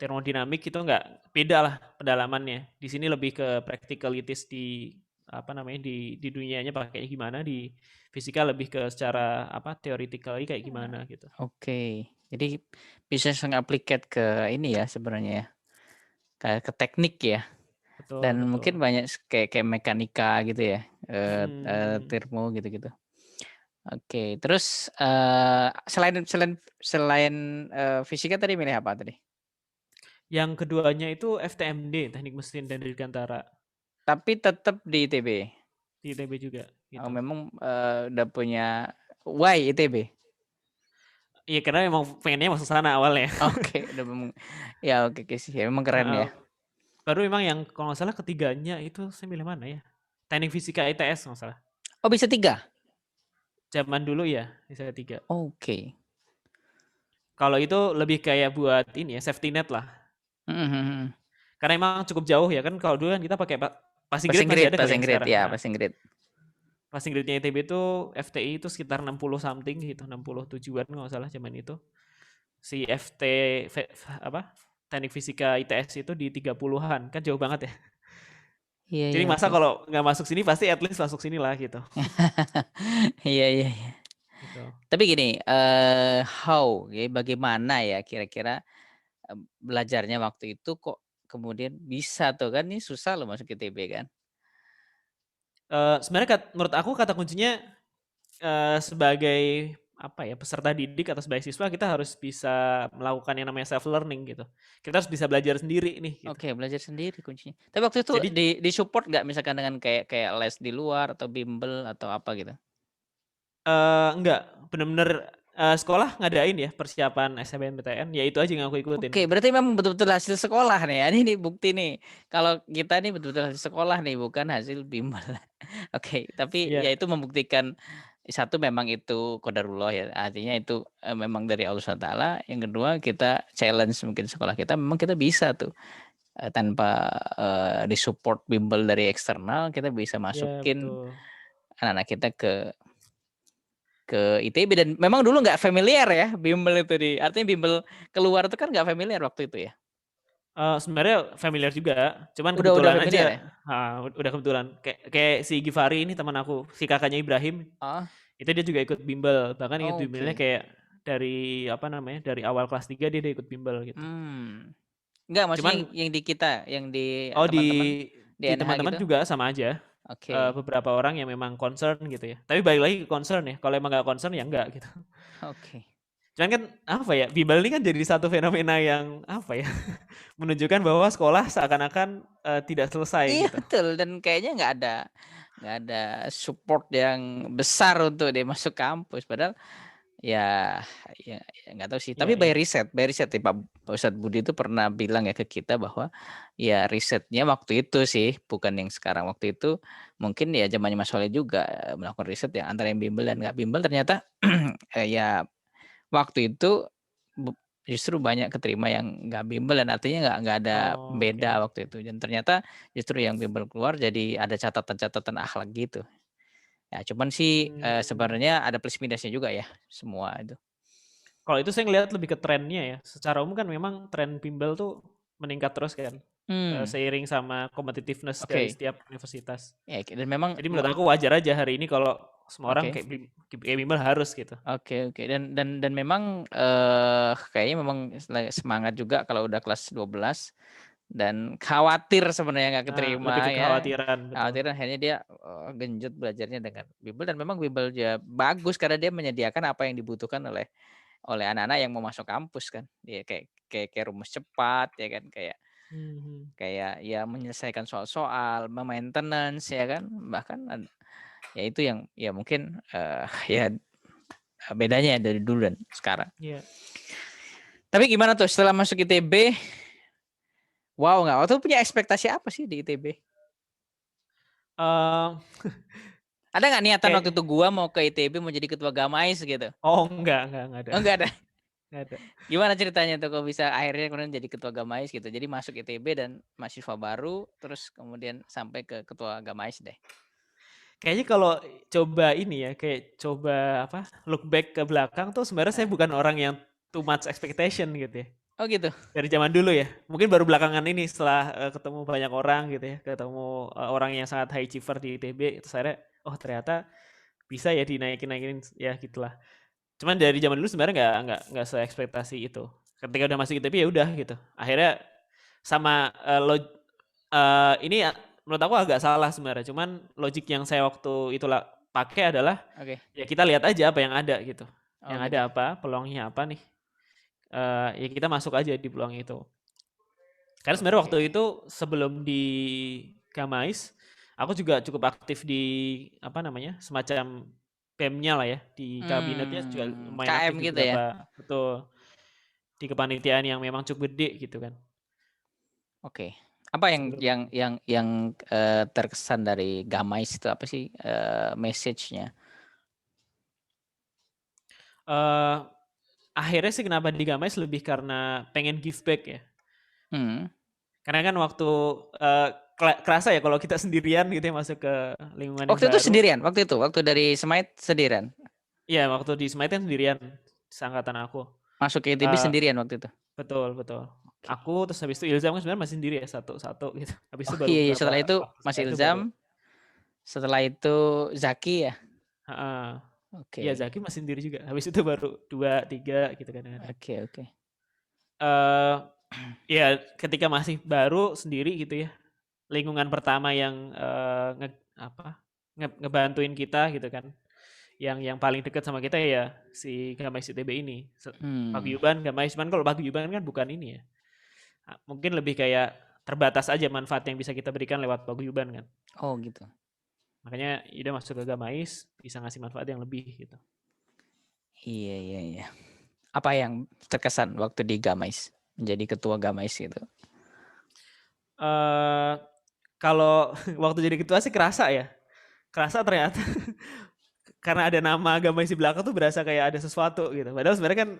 termodinamik itu nggak, beda lah pendalamannya. Di sini lebih ke practicalities di apa namanya, di dunianya pakainya gimana, di fisika lebih ke secara apa, theoretically kayak gimana gitu. oke. Jadi bisa nge-applicate ke ini ya sebenarnya ya, ke teknik ya, Betul dan mungkin betul. banyak kayak kayak mekanika gitu ya, Mhm mhm. termo gitu-gitu. Oke, terus, selain selain selain, fisika tadi milih apa tadi? Yang keduanya itu FTMD, Teknik Mesin dan Dirgantara, Tapi tetap di ITB? di ITB juga Oh gitu. memang, udah punya why ITB? Iya, karena memang pengennya masuk sana awalnya. Oke, udah memang ya oke oke sih, ya memang keren Heeh, ya. baru memang yang kalau nggak salah ketiganya itu saya milih mana ya? Teknik Fisika ITS kalau nggak salah. Oh bisa 3. Zaman dulu ya, bisa 3. Oke. Kalau itu lebih kayak buat ini ya, safety net lah. Mhm mhm mhm. Karena emang cukup jauh ya kan, kalau dulu kan kita pakai passing grade, Passing masih grade ada kali passing ya grade, sekarang? ya Heeh. passing grade. Passing grade-nya ITB itu FTI itu sekitar 60 something gitu, 67-an kalau nggak salah zaman itu. Si FT apa, Teknik Fisika ITS itu di 30-an, kan jauh banget ya. Iya Jadi iya, masa oke. kalau nggak masuk sini pasti at least masuk sinilah gitu. Iya iya iya. Gitu. Tapi gini, bagaimana ya kira-kira, belajarnya waktu itu kok kemudian bisa tuh, kan ini susah loh masuk ITB kan? Sebenarnya menurut aku kata kuncinya, sebagai apa ya, peserta didik atau sebagai siswa kita harus bisa melakukan yang namanya self learning gitu. Kita harus bisa belajar sendiri nih gitu. Oke, belajar sendiri kuncinya. Tapi waktu itu Jadi, di-support nggak misalkan dengan kayak kayak les di luar atau bimbel atau apa gitu? enggak, bener-bener, sekolah ngadain ya persiapan SNMPTN, ya itu aja yang aku ikutin Oke, gitu. berarti memang betul-betul hasil sekolah nih ya, ini nih bukti nih, kalau kita nih betul-betul hasil sekolah nih, bukan hasil bimbel. Oke, tapi Iya ya itu membuktikan, satu memang itu qadarullah ya, artinya itu, memang dari Allah SWT, yang kedua kita challenge mungkin sekolah kita, memang kita bisa tuh, tanpa, di-support bimbel dari eksternal, kita bisa iya masukin betul. anak-anak kita ke ITB dan memang dulu nggak familiar ya bimbel itu artinya bimbel keluar itu kan nggak familiar waktu itu ya? Sebenarnya familiar juga, cuman Udah kebetulan familiar aja, ya? udah kebetulan. Kayak kayak si Givari ini teman aku, si kakaknya Ibrahim, Oh, itu dia juga ikut bimbel, bahkan ikut bimbelnya oke. kayak dari apa namanya, dari awal kelas 3 dia udah ikut bimbel gitu. Enggak maksudnya Cuman yang di kita, yang di oh teman-teman di di NH teman-teman gitu? juga sama aja, Oke beberapa orang yang memang concern gitu ya. Tapi balik lagi ke concern ya, kalau emang nggak concern ya enggak gitu. oke. Cuman kan apa ya, bimbel ini kan jadi satu fenomena yang apa ya, menunjukkan bahwa sekolah seakan-akan, tidak selesai Iya gitu. betul dan kayaknya nggak ada support yang besar untuk dia masuk kampus padahal ya ya nggak tahu sih, Iya tapi iya. by riset nih Pak Ustadz Budi itu pernah bilang ya ke kita bahwa, ya risetnya waktu itu sih, bukan yang sekarang. Waktu itu mungkin ya zamannya Mas Soleh juga, melakukan riset ya antara yang bimbel dan nggak bimbel ternyata, ya waktu itu justru banyak keterima yang nggak bimbel dan artinya nggak ada Oh, beda oke. waktu itu dan ternyata justru yang bimbel keluar jadi ada catatan-catatan akhlak gitu. Ya cuman sih, Mmm, sebenarnya ada plus minusnya juga ya semua itu. kalau itu saya ngelihat lebih ke trennya ya. Secara umum kan memang tren bimbel tuh meningkat terus kan, Mmm, seiring sama competitiveness dari oke. setiap universitas. Ya dan memang Jadi menurut aku wajar aja hari ini kalau semua orang oke. kayak bimbel harus gitu. Oke oke dan memang, kayaknya memang semangat juga kalau udah kelas 12 dan khawatir sebenarnya nggak Nah, lebih ke keterima ya, kekhawatiran, betul. khawatir akhirnya dia, genjot belajarnya dengan bimbel dan memang bimbel dia bagus karena dia menyediakan apa yang dibutuhkan oleh oleh anak-anak yang mau masuk kampus kan. Ya kayak kayak kayak rumus cepat ya kan, kayak Mhm. kayak ya menyelesaikan soal-soal, maintenance ya kan, bahkan ya itu yang ya mungkin, ya bedanya dari dulu dan sekarang. Iya. Tapi gimana tuh setelah masuk ITB? Wow nggak? Waktu itu punya ekspektasi apa sih di ITB? Eee, Ada nggak niatan waktu kayak itu gua mau ke ITB mau jadi ketua Gamais gitu? oh enggak ada Oh nggak ada. nggak ada. Gimana ceritanya tuh kok bisa akhirnya kemudian jadi ketua Gamais gitu? Jadi masuk ITB dan mahasiswa baru, terus kemudian sampai ke ketua Gamais deh. Kayaknya kalau coba ini ya, kayak coba apa, look back ke belakang tuh sebenarnya saya Heeh. bukan orang yang too much expectation gitu ya. Oh gitu. Dari zaman dulu ya, mungkin baru belakangan ini setelah, ketemu banyak orang gitu ya, ketemu, orang yang sangat high achiever di ITB, terus akhirnya, oh ternyata bisa ya dinaikin-naikin, ya gitulah. Cuman dari zaman dulu sebenarnya nggak seekspektasi itu. Ketika udah masuk ITB ya udah gitu. Akhirnya sama, ini ya menurut aku agak salah sebenarnya, cuman logik yang saya waktu itu pakai adalah, Oke. ya kita lihat aja apa yang ada gitu. Oh Yang ada gitu. apa, peluangnya apa nih, ya kita masuk aja di peluang itu. Karena sebenarnya waktu Oke. itu sebelum di Gamais, aku juga cukup aktif di apa namanya, semacam BEM-nya lah ya, di kabinetnya juga lumayan KM aktif di gitu ya? beberapa betul, di kepanitiaan yang memang cukup gede gitu kan, Oke. Apa yang sebelum yang yang yang, terkesan dari Gamais itu apa sih, message-nya? eee, akhirnya sih kenapa di Gamais lebih karena pengen give back ya. Mhm. Karena kan waktu, eee, kerasa ya kalau kita sendirian gitu ya masuk ke lingkungan yang Waktu itu baru. sendirian? Waktu dari Semait sendirian? Iya waktu di Smite kan sendirian, seangkatan aku. Masuk ke ITB Eee, sendirian waktu itu? betul betul. Oke. Aku terus habis itu Ilzam kan sebenarnya masih sendiri ya, satu-satu gitu. Habis Oh itu baru iya iya, beberapa setelah itu waktu Mas setelah itu baru Ilzam, setelah itu Zaki ya? heeh. Iya Oke. Zaki masih sendiri juga. Habis itu baru 2 3 gitu kadang-kadang. Oke oke. Eee, ya ketika masih baru sendiri gitu ya, lingkungan pertama yang, apa, ngebantuin kita gitu kan, yang paling dekat sama kita ya si Gamais ITB ini. Mmm. Paguyuban, Gamais, cuman kalau paguyuban kan bukan ini ya, mungkin lebih kayak terbatas aja manfaat yang bisa kita berikan lewat paguyuban kan. Oh gitu. Makanya ya udah masuk ke Gamais, bisa ngasih manfaat yang lebih gitu. Iya iya iya. Apa yang terkesan waktu di Gamais? Menjadi ketua Gamais gitu? Eee, kalau waktu jadi ketua sih kerasa ya, kerasa ternyata karena ada nama Gamais di belakang tuh berasa kayak ada sesuatu gitu. Padahal sebenarnya kan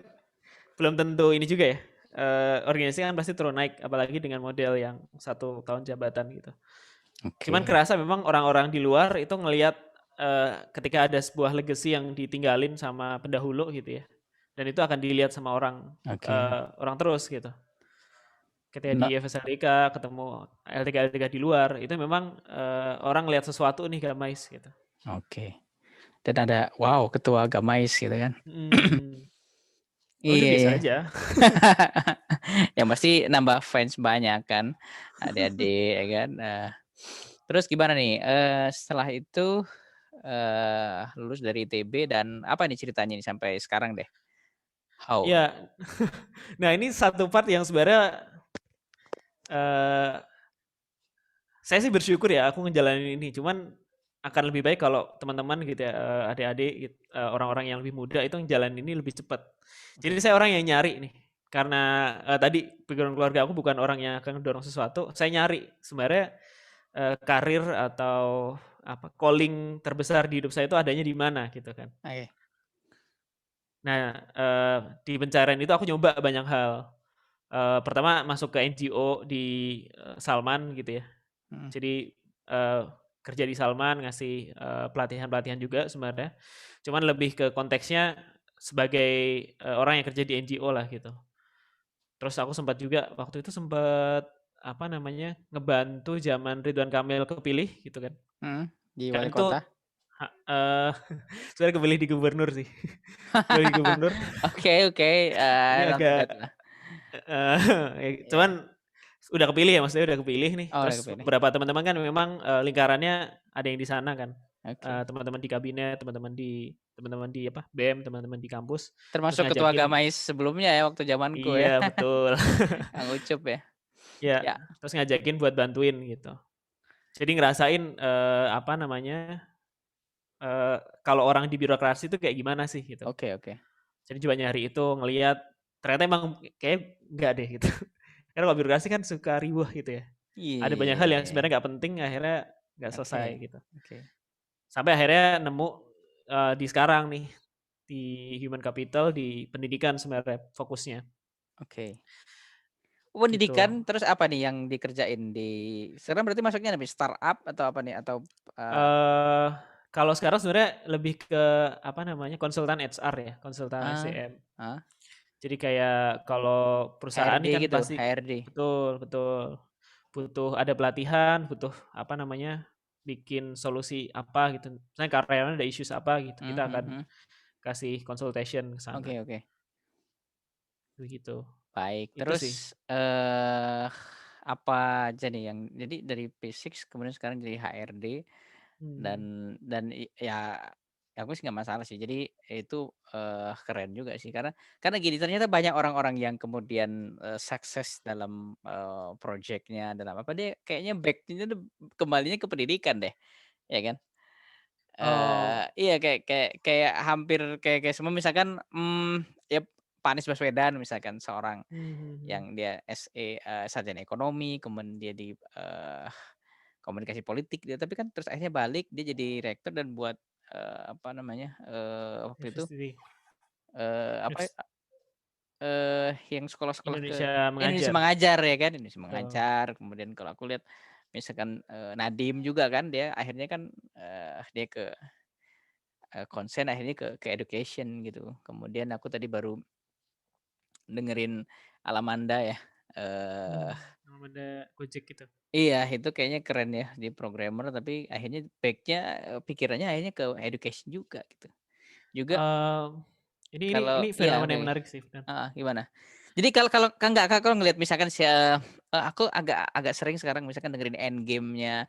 belum tentu ini juga ya, organisasi kan pasti turun naik, apalagi dengan model yang 1 tahun jabatan gitu. Cuman Oke. kerasa memang orang-orang di luar itu ngelihat, ketika ada sebuah legacy yang ditinggalin sama pendahulu gitu ya, dan itu akan dilihat sama orang, Oke. orang terus gitu. Ketika Na di FSLDK ketemu LDK-LDK di luar, itu memang, orang lihat sesuatu nih Gamais gitu. oke. Dan ada, wow ketua Gamais gitu kan? Mhm. Oh udah Iya biasa iya. aja. Yang pasti nambah fans banyak kan, adik-adik ya kan, terus gimana nih, setelah itu, lulus dari ITB dan apa nih ceritanya nih sampai sekarang deh? How? Iya. Nah ini satu part yang sebenarnya, eee, saya sih bersyukur ya aku ngejalanin ini, cuman akan lebih baik kalau teman-teman gitu ya, adik-adik orang-orang yang lebih muda itu ngejalanin ini lebih cepat. Jadi Oke. saya orang yang nyari nih, karena, tadi background keluarga aku bukan orang yang akan mendorong sesuatu, saya nyari sebenarnya, karir atau apa, calling terbesar di hidup saya itu adanya di mana gitu kan. Oke. Nah, di pencarian itu aku nyoba banyak hal. Pertama masuk ke NGO di, Salman gitu ya. Mhm. Jadi, eee, kerja di Salman ngasih, pelatihan-pelatihan juga sebenarnya. Cuman lebih ke konteksnya sebagai, orang yang kerja di NGO lah gitu. Terus aku sempat juga waktu itu sempat, apa namanya, ngebantu zaman Ridwan Kamil kepilih gitu kan. Mhm. Di Kan wali itu kota? eee, sebenarnya kepilih di gubernur sih. Kepilih di gubernur, Oke oke, ini not agak bad lah. cuman Iya. udah kepilih ya, maksudnya udah kepilih nih, Oh udah terus kepilih. beberapa teman-teman kan memang, lingkarannya ada yang di sana kan, Oke. teman-teman di kabinet, teman-teman di apa, BEM, teman-teman di kampus, terus Termasuk ketua ngajakin Gamais sebelumnya ya waktu zamanku iya ya, betul, Kang Ucup ya? ya, Ya. terus ngajakin buat bantuin gitu. Jadi ngerasain, apa namanya, kalau orang di birokrasi itu kayak gimana sih gitu. Oke oke. Jadi coba nyari itu, ngelihat ternyata emang kayak nggak deh gitu. Karena kalau birokrasi kan suka riweuh gitu ya. Ada banyak hal yang Iya. sebenarnya nggak penting, akhirnya nggak selesai Oke. gitu. Oke. Sampai akhirnya nemu di sekarang nih, di human capital, di pendidikan sebenarnya fokusnya, Oke. gitu. Pendidikan, terus apa nih yang dikerjain di sekarang berarti masuknya apa, startup atau apa nih? Atau, eee, Eee, Kalau sekarang sebenarnya lebih ke apa namanya, konsultan HR ya, konsultan ah, SDM. heeh, Jadi kayak kalau perusahaan HRD ini kan gitu, pasti HRD? betul betul, butuh ada pelatihan, butuh apa namanya, bikin solusi apa gitu. Misalnya karyawan ada issues apa gitu, Mmm, kita mhm akan mhm. kasih consultation ke sana, Oke oke. begitu. Baik, Itu sih. terus, apa aja nih yang jadi dari P6 kemudian sekarang jadi HRD dan Mhm. ya aku sih nggak masalah sih. Jadi itu, keren juga sih karena gini, ternyata banyak orang-orang yang kemudian, sukses dalam, projeknya, dalam apa, dia kayaknya back-nya tuh kembalinya ke pendidikan deh, ya kan? Iya kayak hampir kayak semua misalkan, ya Pak Anies Baswedan misalkan seorang Mhm mhm. yang dia SE, sarjana ekonomi, kemudian dia di, komunikasi politik dia, tapi kan terus akhirnya balik dia jadi rektor dan buat, apa namanya, waktu itu, University apa, Univers yang sekolah-sekolah Indonesia Indonesia Mengajar, Mengajar ya kan, Indonesia betul. Mengajar, kemudian kalau aku lihat misalkan, Nadiem juga kan dia akhirnya kan, dia ke, konsen akhirnya ke education gitu. Kemudian aku tadi baru dengerin Alamanda ya, Mhm, eee belum ada Gojek gitu. iya, itu kayaknya keren ya, di programmer tapi akhirnya back-nya, pikirannya akhirnya ke education juga gitu. Juga Mmm, ini kalau ini iya, fenomena oke, yang menarik sih, benar. heeh, gimana? Jadi kalau kalau Kak, enggak, Kak, kalau ngelihat misalkan aku agak agak sering sekarang misalkan dengerin Endgame-nya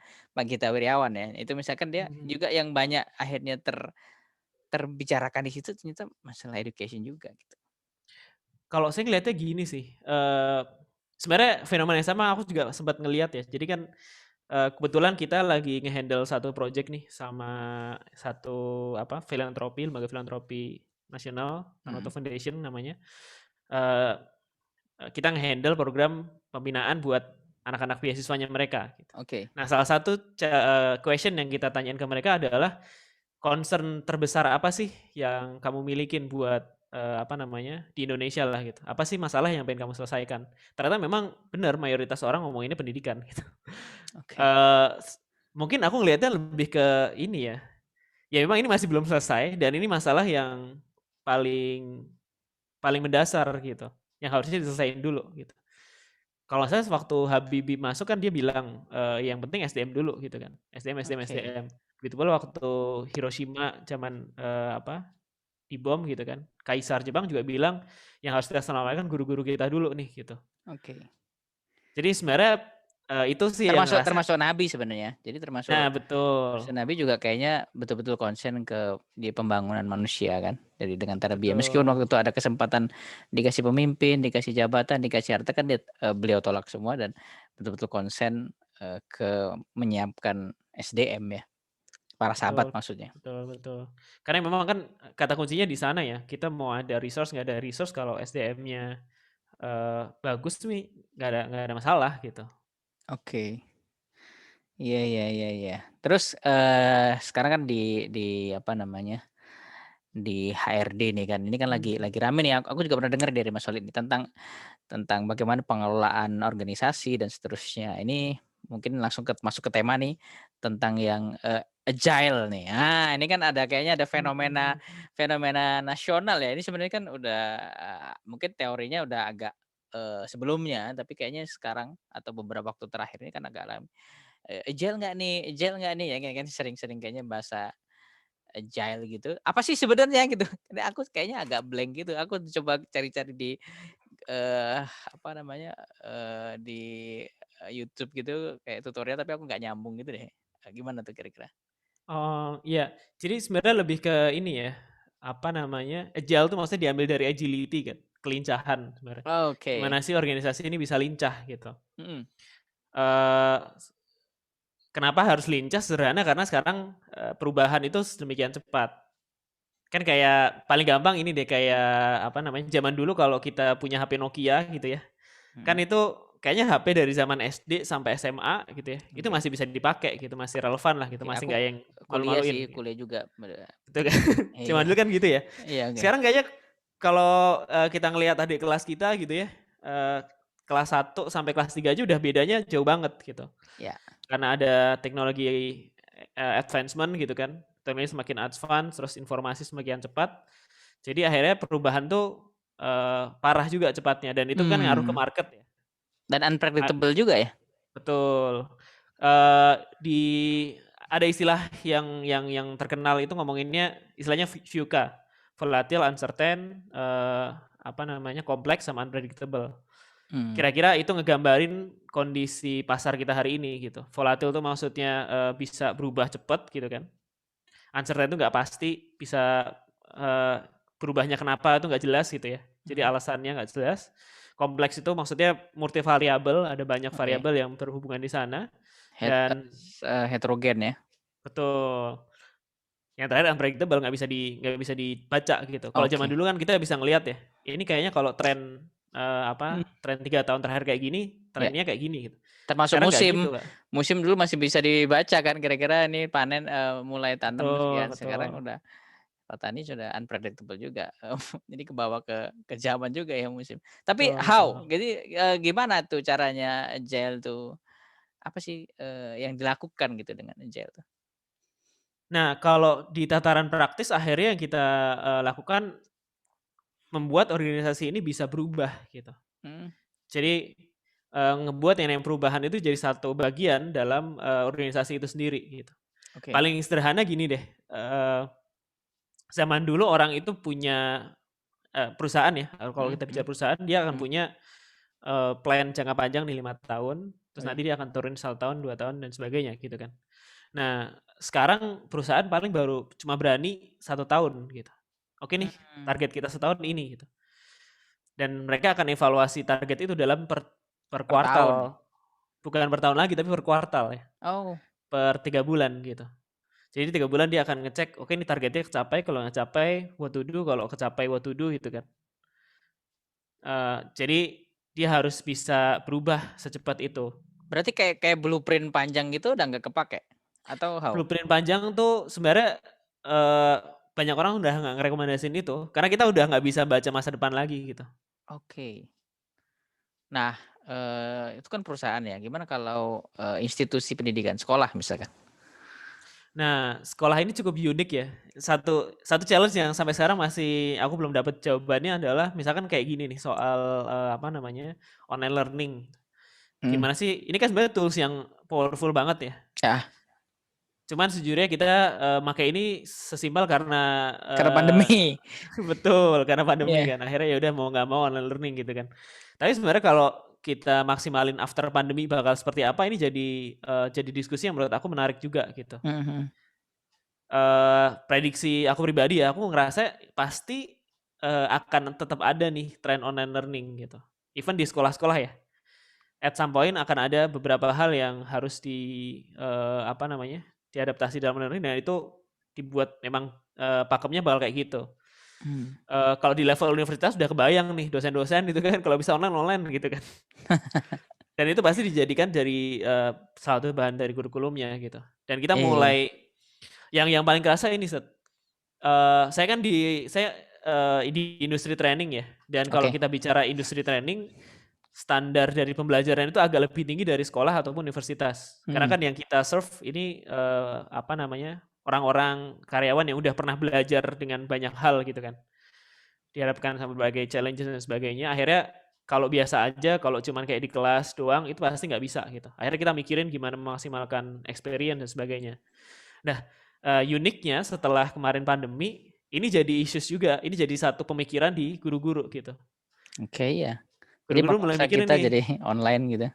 Gita Wirjawan ya, itu misalkan dia Mhm. juga yang banyak akhirnya terbicarakan di situ ternyata masalah education juga gitu. Kalau saya ngelihatnya gini sih, sebenarnya fenomena yang sama aku juga sempat ngelihat ya. Jadi kan, kebetulan kita lagi nge-handle satu project nih sama satu apa, filantropi, lembaga filantropi nasional, Tanoto Mhm, Foundation namanya. Eee Kita nge-handle program pembinaan buat anak-anak beasiswanya mereka gitu. oke Nah, salah satu question yang kita tanyain ke mereka adalah, concern terbesar apa sih yang kamu milikin buat, apa namanya, di Indonesia lah gitu. Apa sih masalah yang pengen kamu selesaikan? Ternyata memang benar mayoritas orang ngomonginnya pendidikan gitu. oke. Eee, s Mungkin aku ngelihatnya lebih ke ini ya, ya memang ini masih belum selesai dan ini masalah yang paling paling mendasar gitu, yang harusnya diselesaiin dulu gitu. Kalau saya sewaktu Habibie masuk kan dia bilang, yang penting SDM dulu gitu kan, SDM SDM Oke SDM. Begitu pula waktu Hiroshima zaman, apa, dibom gitu kan, kaisar Jepang juga bilang, yang harus kita selamatkan guru-guru kita dulu nih gitu. oke. Jadi sebenarnya, itu sih yang Termasuk ngerasa termasuk nabi sebenarnya. Jadi nah termasuk betul, termasuk nabi juga kayaknya betul-betul konsen di pembangunan manusia kan, jadi dengan tarbiyah. Meskipun betul, waktu itu ada kesempatan dikasih pemimpin, dikasih jabatan, dikasih harta kan beliau tolak semua dan betul-betul konsen, ke menyiapkan SDM ya, para betul, sahabat maksudnya. betul betul. Karena memang kan kata kuncinya di sana ya, kita mau ada resource, nggak ada resource kalau SDM-nya, bagus nih, nggak ada masalah gitu. Oke. Iya iya iya iya. Terus, sekarang kan di apa namanya, di HRD nih kan, ini kan Mhm. lagi rame nih, aku juga pernah dengar dari Mas Walid nih tentang bagaimana pengelolaan organisasi dan seterusnya. Ini mungkin langsung masuk ke tema nih, tentang yang, agile nih. Ah, ini kan kayaknya ada Mhm fenomena mhm. fenomena nasional ya, ini sebenarnya kan udah, mungkin teorinya udah agak, sebelumnya, tapi kayaknya sekarang atau beberapa waktu terakhir ini kan agak agile nggak nih agile nggak nih? Ya kan sering-sering kayaknya bahasa agile gitu. Apa sih sebenarnya gitu? Ini aku kayaknya agak blank gitu, aku coba cari-cari di apa namanya, di, YouTube gitu kayak tutorial tapi aku nggak nyambung gitu deh. Gimana tuh kira-kira? Oh, iya. Jadi sebenarnya lebih ke ini ya, apa namanya, agile tuh maksudnya diambil dari agility kan, kelincahan sebenarnya. Gimana Oke, sih organisasi ini bisa lincah gitu. mhm, Eee, Kenapa harus lincah? Sederhana karena sekarang, perubahan itu sedemikian cepat. Kan kayak paling gampang ini deh, kayak apa namanya, zaman dulu kalau kita punya HP Nokia gitu ya, kan Mhm, itu kayaknya HP dari zaman SD sampai SMA gitu ya, itu iya. masih bisa dipakai gitu, masih relevan lah gitu, Oke, masih aku nggak yang kuliah sih, malu-maluin gitu. kuliah juga Betul kan? Zaman iya, dulu kan gitu ya. iya, oke. Sekarang kayaknya kalau, kita ngelihat adik kelas kita gitu ya, eee, kelas 1 sampai kelas 3 aja udah bedanya jauh banget gitu. Ya, Karena ada teknologi, advancement gitu kan, teknologi semakin advance, terus informasi semakin cepat, jadi akhirnya perubahan tuh, parah juga cepatnya dan itu kan ngaruh ke mmm, market ya. dan A unpredictable juga ya? betul, eee, di ada istilah yang terkenal itu ngomonginnya istilahnya VUCA, volatile, uncertain, apa namanya, kompleks, sama unpredictable. Mmm, Kira-kira itu ngegambarin kondisi pasar kita hari ini gitu. Volatil tuh maksudnya, bisa berubah cepat gitu kan. Uncertain itu nggak pasti, bisa, berubahnya kenapa itu nggak jelas gitu ya. Jadi mhm, alasannya nggak jelas. Kompleks itu maksudnya multivariabel, ada banyak oke. variabel yang berhubungan di sana Het dan heterogen ya? betul. Yang terakhir unpredictable, nggak bisa dibaca gitu. Kalau zaman Oke. dulu kan kita bisa ngelihat ya, ini kayaknya kalau tren, Mmm, tren 3 tahun terakhir kayak gini, ya, trennya kayak gini gitu. termasuk Sekarang nggak musim. gitu, Kak. Musim dulu masih bisa dibaca kan kira-kira ini panen, mulai tanam Betul sekian, sekarang betul. udah petani sudah unpredictable juga, jadi kebawa ke zaman juga ya musim. Tapi Betul betul. how? Jadi, gimana tuh caranya Agile tuh, apa sih, yang dilakukan gitu dengan Agile tuh? Nah, kalau di tataran praktis akhirnya yang kita, lakukan membuat organisasi ini bisa berubah gitu. Mhm, Jadi, ngebuat yang namanya perubahan itu jadi satu bagian dalam, organisasi itu sendiri gitu. oke. Paling sederhana gini deh, zaman dulu orang itu punya, perusahaan ya, kalau Mhm, kita bicara mhm, perusahaan dia akan mhm, punya, plan jangka panjang nih 5 tahun, terus oke. nanti dia akan turun 1 tahun, 2 tahun dan sebagainya gitu kan. Nah, sekarang perusahaan paling baru cuma berani 1 tahun gitu. Oke nih, Mmm, target kita setahun ini gitu. Dan mereka akan evaluasi target itu dalam per per tahun? kuartal, bukan per tahun lagi tapi per kuartal ya, Oh, per 3 bulan gitu. Jadi 3 bulan dia akan ngecek, oke ini targetnya kecapai, kalau nggak capai what to do, kalau kecapai what to do gitu kan. Jadi dia harus bisa berubah secepat itu. berarti kayak kayak blueprint panjang gitu udah nggak kepakai? Atau how? Blueprint panjang tuh sebenarnya, eee, banyak orang udah nggak ngerekomendasiin itu, karena kita udah nggak bisa baca masa depan lagi gitu. Oke. Nah, itu kan perusahaan ya, gimana kalau, institusi pendidikan, sekolah misalkan? Nah, sekolah ini cukup unik ya. Satu satu challenge yang sampai sekarang masih aku belum dapat jawabannya adalah misalkan kayak gini nih soal, apa namanya, online learning. Mhm, Gimana sih ini kan sebenarnya tools yang powerful banget ya. ya, Cuman sejujurnya kita, make ini sesimpel karena, karena pandemi. betul, karena pandemi Iya, kan. Akhirnya ya udah mau nggak mau online learning gitu kan. Tapi sebenarnya kalau kita maksimalin after pandemi bakal seperti apa, ini jadi diskusi yang menurut aku menarik juga gitu. mhm, mhm. Prediksi aku pribadi ya, aku ngerasa pasti, akan tetap ada nih tren online learning gitu. Even di sekolah-sekolah ya, at some point akan ada beberapa hal yang harus apa namanya, diadaptasi dalam learning dan itu dibuat memang, pakemnya bakal kayak gitu. Mmm. Kalau di level universitas udah kebayang nih dosen-dosen gitu kan kalau bisa online, online gitu kan. Dan itu pasti dijadikan dari, salah satu bahan dari kurikulumnya gitu. Dan kita Iya, iya, mulai yang paling kerasa ini saya kan saya, di industri training ya, dan kalau oke. kita bicara industri training, standar dari pembelajaran itu agak lebih tinggi dari sekolah ataupun universitas. Karena Mhm, kan yang kita serve ini, apa namanya, orang-orang karyawan yang udah pernah belajar dengan banyak hal gitu kan. Dihadapkan sama berbagai challenges dan sebagainya, akhirnya kalau biasa aja, kalau cuman kayak di kelas doang, itu pasti nggak bisa gitu. Akhirnya kita mikirin gimana memaksimalkan experience dan sebagainya. Nah, uniknya setelah kemarin pandemi, ini jadi issues juga, ini jadi satu pemikiran di guru-guru gitu. oke, iya. Jadi Guru-guru mulai memaksa mikirin kita nih, jadi online gitu.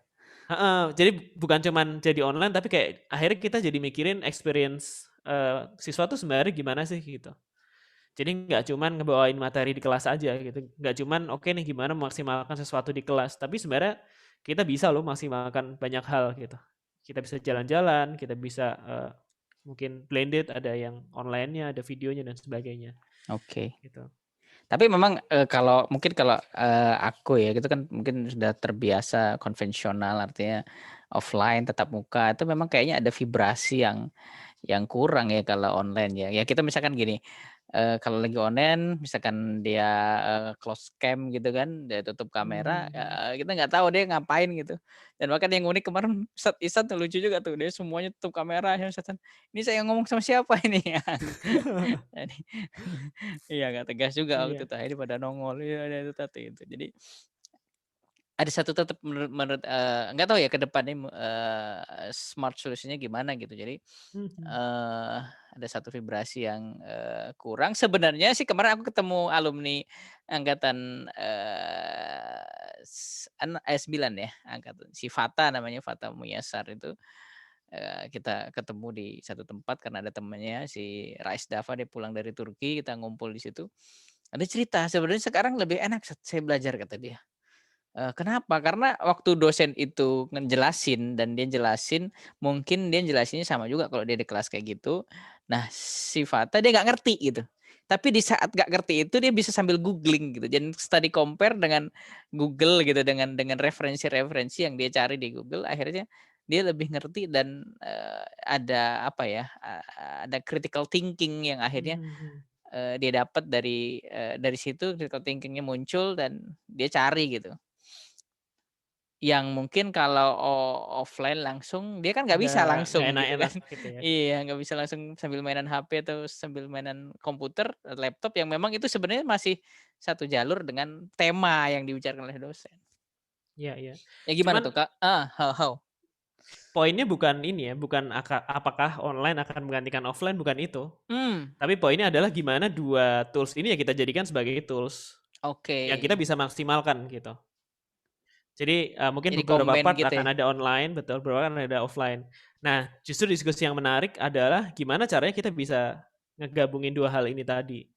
heeh, jadi bukan cuman jadi online tapi kayak akhirnya kita jadi mikirin experience, siswa tuh sebenarnya gimana sih gitu. Jadi nggak cuman ngebawain materi di kelas aja gitu, nggak cuman oke nih gimana memaksimalkan sesuatu di kelas, tapi sebenarnya kita bisa loh maksimalkan banyak hal gitu. Kita bisa jalan-jalan, kita bisa, mungkin blended, ada yang online-nya, ada videonya dan sebagainya, Oke. gitu. Tapi memang, kalau aku ya, gitu kan mungkin sudah terbiasa konvensional, artinya offline, tatap muka, itu memang kayaknya ada vibrasi yang kurang ya kalau online ya. Ya kita misalkan gini, kalau lagi online misalkan dia, close cam gitu kan, dia tutup kamera, Mhm. kita nggak tahu dia ngapain gitu. Dan bahkan yang unik kemarin Ustadz Ihsan tuh lucu juga tuh, dia semuanya tutup kamera, akhirnya Ustadz Ihsan, "Ini saya ngomong sama siapa ini?" Jadi iya nggak tegas juga waktu Iya. itu, akhirnya pada nongol, iya ada itu tadi itu. Jadi ada satu tetep menurut, nggak tahu ya ke depannya smart solution-nya gimana gitu. Jadi, Mhm. ada satu vibrasi yang, kurang. Sebenarnya sih kemarin aku ketemu alumni angkatan, 9 ya, angkatan si Fata namanya, Fata Muyasar itu, kita ketemu di satu tempat karena ada temennya si Rais Dava, dia pulang dari Turki, kita ngumpul di situ. Ada cerita, "Sebenarnya sekarang lebih enak saya belajar," kata dia. Kenapa? Karena waktu dosen itu ngejelasin dan dia jelasin, mungkin dia jelasinnya sama juga kalau dia di kelas kayak gitu. Nah, si Fata dia nggak ngerti gitu. Tapi di saat nggak ngerti itu dia bisa sambil googling gitu dan study compare dengan Google gitu, dengan referensi-referensi yang dia cari di Google, akhirnya dia lebih ngerti dan, ada apa ya, ada critical thinking yang akhirnya, Mhm mhm. dia dapat dari situ critical thinking-nya muncul dan dia cari gitu. Yang mungkin kalau offline langsung, dia kan nggak bisa Nggak langsung gitu enak-enak kan. gitu ya. Iya, nggak bisa langsung sambil mainan HP atau sambil mainan komputer, laptop yang memang itu sebenarnya masih satu jalur dengan tema yang dibicarakan oleh dosen. Iya iya. Ya gimana Cuman tuh, Kak? Ah, how? poinnya bukan ini ya, bukan apakah online akan menggantikan offline, bukan itu. Mmm, Tapi poinnya adalah gimana 2 tools ini ya kita jadikan sebagai tools oke. yang kita bisa maksimalkan gitu. Jadi, mungkin Jadi beberapa combine part gitu ya? akan ada online, betul, beberapa kan ada offline. Nah, justru diskusi yang menarik adalah gimana caranya kita bisa ngegabungin 2 hal ini tadi.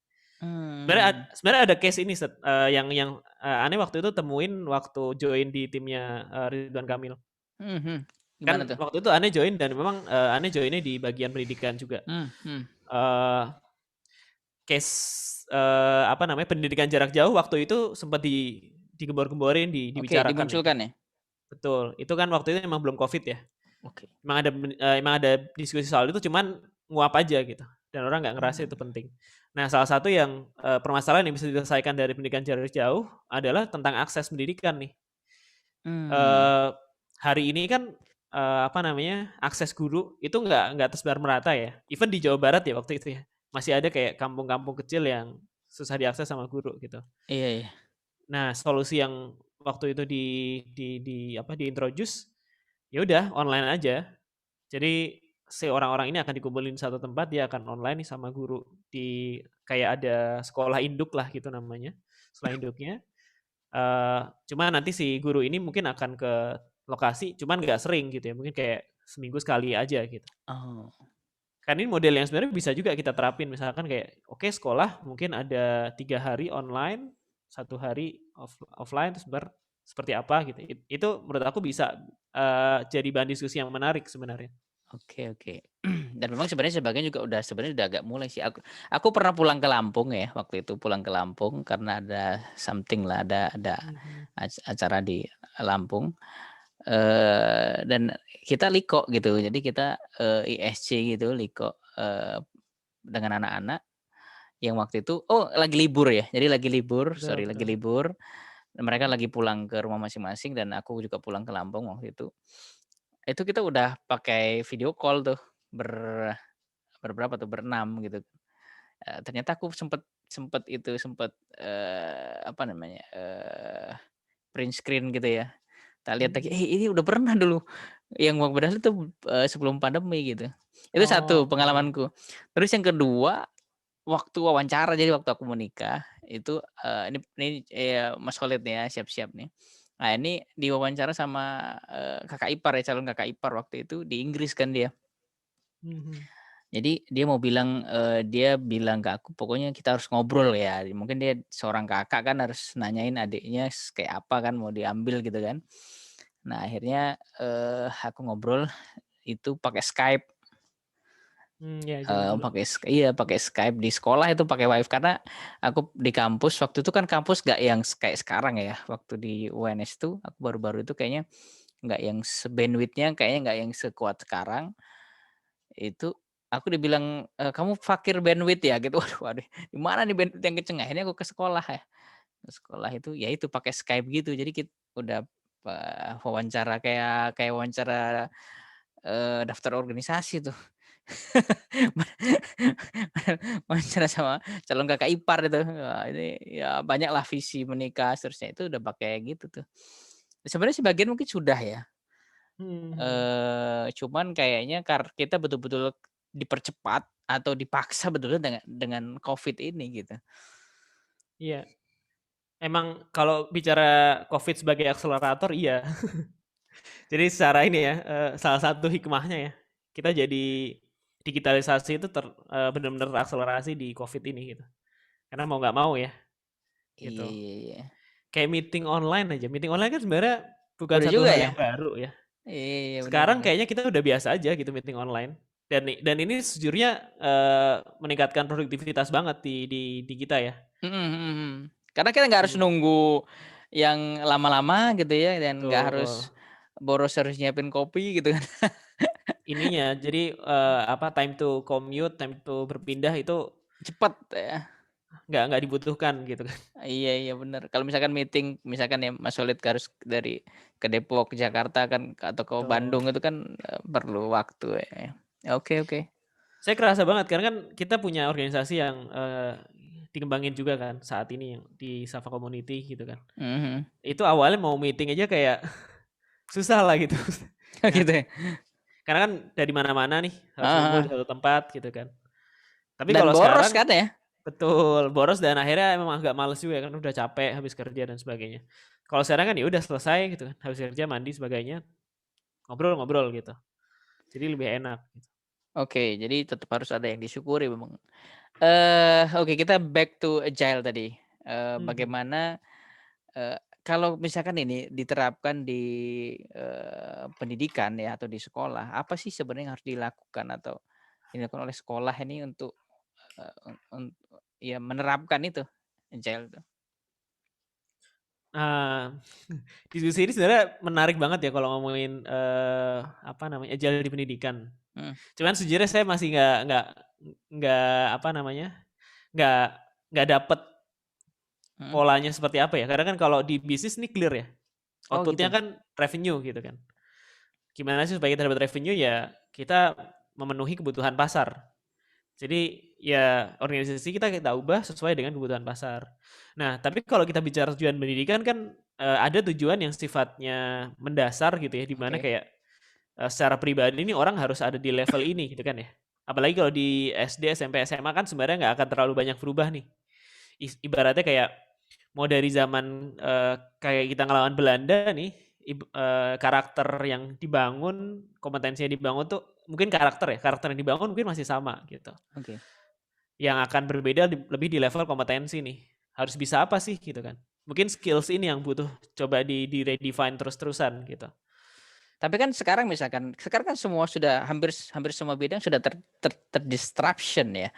Mmm, Sebenarnya ada case ini yang aneh waktu itu temuin waktu join di timnya, Ridwan Kamil. mhm mhm. Gimana Kan tuh? waktu itu aneh join dan memang, aneh joinnya di bagian pendidikan juga. Mhm. Eee, case, apa namanya, pendidikan jarak jauh waktu itu sempat digembor-gemborin, Oke, dibicarakan itu. dimunculkan ya? Betul, itu kan waktu itu memang belum Covid ya. Oke. Emang ada diskusi soal itu cuman nguap aja gitu, dan orang nggak ngerasa itu Mmm, penting. Nah, salah satu yang, permasalahan yang bisa diselesaikan dari pendidikan jarak jauh adalah tentang akses pendidikan nih. mmm, Eee, hari ini kan, apa namanya, akses guru itu nggak tersebar merata ya, even di Jawa Barat ya waktu itu ya, masih ada kayak kampung-kampung kecil yang susah diakses sama guru gitu. iya iya. Nah, solusi yang waktu itu di-introduce, ya udah online aja. Jadi si orang-orang ini akan dikumpulin satu tempat, dia akan online nih sama guru di kayak ada sekolah induk lah gitu namanya, sekolah induknya. Cuma nanti si guru ini mungkin akan ke lokasi, cuman nggak sering gitu ya, mungkin kayak seminggu sekali aja gitu. Oh, Kan ini model yang sebenarnya bisa juga kita terapin, misalkan kayak, oke sekolah mungkin ada 3 hari online, 1 hari offline, terus seperti apa gitu. Itu menurut aku bisa, jadi bahan diskusi yang menarik sebenarnya. oke oke. Dan memang sebenarnya sebagian juga sebenarnya udah agak mulai sih. Aku pernah pulang ke Lampung ya, waktu itu pulang ke Lampung karena ada something lah, ada Mhm. acara di Lampung, dan kita liko gitu. Jadi kita, ISC gitu, liko, dengan anak-anak yang waktu itu lagi libur ya, jadi lagi libur, Betul sorry lagi betul. libur, mereka lagi pulang ke rumah masing-masing dan aku juga pulang ke Lampung waktu itu. Itu kita udah pakai video call tuh, ber berberapa tuh, berenam gitu. Ternyata aku sempet sempet itu, sempet, apa namanya, print screen gitu ya. Tak lihat lagi, Mhm. ini udah pernah dulu, yang padahal itu, sebelum pandemi gitu. Itu satu Oke oke. pengalamanku. Terus yang kedua, waktu wawancara, jadi waktu aku menikah, itu, ini, Mas Khalid nih ya, siap-siap nih. Nah ini diwawancara sama, kakak ipar ya, calon kakak ipar waktu itu di Inggris kan dia. Mhm. Jadi dia bilang ke aku, "Pokoknya kita harus ngobrol ya." Mungkin dia seorang kakak kan harus nanyain adiknya kayak apa kan, mau diambil gitu kan. Nah akhirnya, aku ngobrol itu pakai Skype. Ya zaman dulu. Pakai Skype di sekolah itu pakai WiFi karena aku di kampus waktu itu kan kampus nggak yang kayak sekarang ya. Waktu di UNS tuh aku baru-baru itu kayaknya nggak yang bandwidth-nya kayaknya nggak yang sekuat sekarang. Itu aku dibilang, "Kamu fakir bandwidth ya?" Gitu. Waduh waduh, di mana nih bandwidth yang kenceng? Akhirnya aku ke sekolah ya. Ke sekolah itu, ya itu pakai Skype gitu. Jadi udah, wawancara kayak kayak wawancara, daftar organisasi tuh. Wawancara sama calon kakak ipar itu. Wah, ini ya banyaklah visi menikah seterusnya itu udah pakai gitu tuh. Sebenarnya sebagian mungkin sudah ya, Mhm, mhm. cuman kayaknya kita betul-betul dipercepat atau dipaksa betulnya dengan Covid ini gitu. Iya. Emang kalau bicara Covid sebagai akselerator iya. Jadi secara ini ya, salah satu hikmahnya ya, kita jadi digitalisasi itu bener-bener akselerasi di Covid ini gitu. Karena mau nggak mau ya, Iya gitu. iya iya. Kayak meeting online kan sebenarnya bukan Udah satu juga hal ya? yang baru ya. Iya, bener Sekarang bener. kayaknya kita udah biasa aja gitu meeting online. Dan ini sejujurnya, meningkatkan produktivitas banget di kita ya. Mhm mhm mhm. Karena kita nggak harus Mmm, nunggu yang lama-lama gitu ya, dan nggak betul. harus boros harus nyiapin kopi gitu kan. Ininya, jadi, apa, time to commute, time to berpindah itu Cepet ya. nggak dibutuhkan gitu kan. Iya iya bener. Kalau misalkan meeting, misalkan ya Mas Solid harus ke Depok, ke Jakarta kan atau ke Betul. Bandung itu kan, perlu waktu ya. Oke oke. Saya kerasa banget karena kan kita punya organisasi yang, dikembangin juga kan saat ini yang di Safa Community gitu kan. Mhm mhm. Itu awalnya mau meeting aja kayak susah lah gitu. Oh Nah, gitu ya? karena kan dari mana-mana nih harus Heeh ngumpul heeh. di satu tempat gitu kan. Tapi Dan kalau boros sekarang kan ya? betul, boros dan akhirnya memang agak males juga kan udah capek habis kerja dan sebagainya. Kalau sekarang kan ya udah selesai gitu kan, habis kerja mandi sebagainya, ngobrol-ngobrol gitu. Jadi lebih enak gitu. Oke, jadi tetap harus ada yang disyukuri memang. Oke kita back to agile tadi. Mhm. Bagaimana, kalau misalkan ini diterapkan di, pendidikan ya atau di sekolah, apa sih sebenarnya yang harus dilakukan atau dilakukan oleh sekolah ini untuk, ya menerapkan itu, agile itu? Nah, diskusi ini sebenarnya menarik banget ya kalau ngomongin, apa namanya, agile di pendidikan. Mhm Cuman sejujurnya saya masih nggak apa namanya, nggak nggak dapet mhm. polanya seperti apa ya, karena kan kalau di bisnis nih clear ya, Oh output-nya gitu? kan revenue gitu kan. Gimana sih supaya kita dapat revenue, ya kita memenuhi kebutuhan pasar. Jadi ya organisasi kita ubah sesuai dengan kebutuhan pasar. Nah, tapi kalau kita bicara tujuan pendidikan kan, ada tujuan yang sifatnya mendasar gitu ya, di mana Oke. kayak, secara pribadi ini orang harus ada di level ini gitu kan ya. Apalagi kalau di SD, SMP, SMA kan sebenarnya nggak akan terlalu banyak berubah nih. Ibaratnya kayak mau dari zaman, kayak kita ngelawan Belanda nih, karakter yang dibangun, kompetensi yang dibangun tuh mungkin karakter yang dibangun mungkin masih sama gitu. Oke. Yang akan berbeda lebih di level kompetensi nih. Harus bisa apa sih gitu kan. Mungkin skills ini yang butuh coba di-redefine terus-terusan gitu. Tapi kan sekarang kan semua sudah hampir hampir semua bidang sudah ter-disruption ya.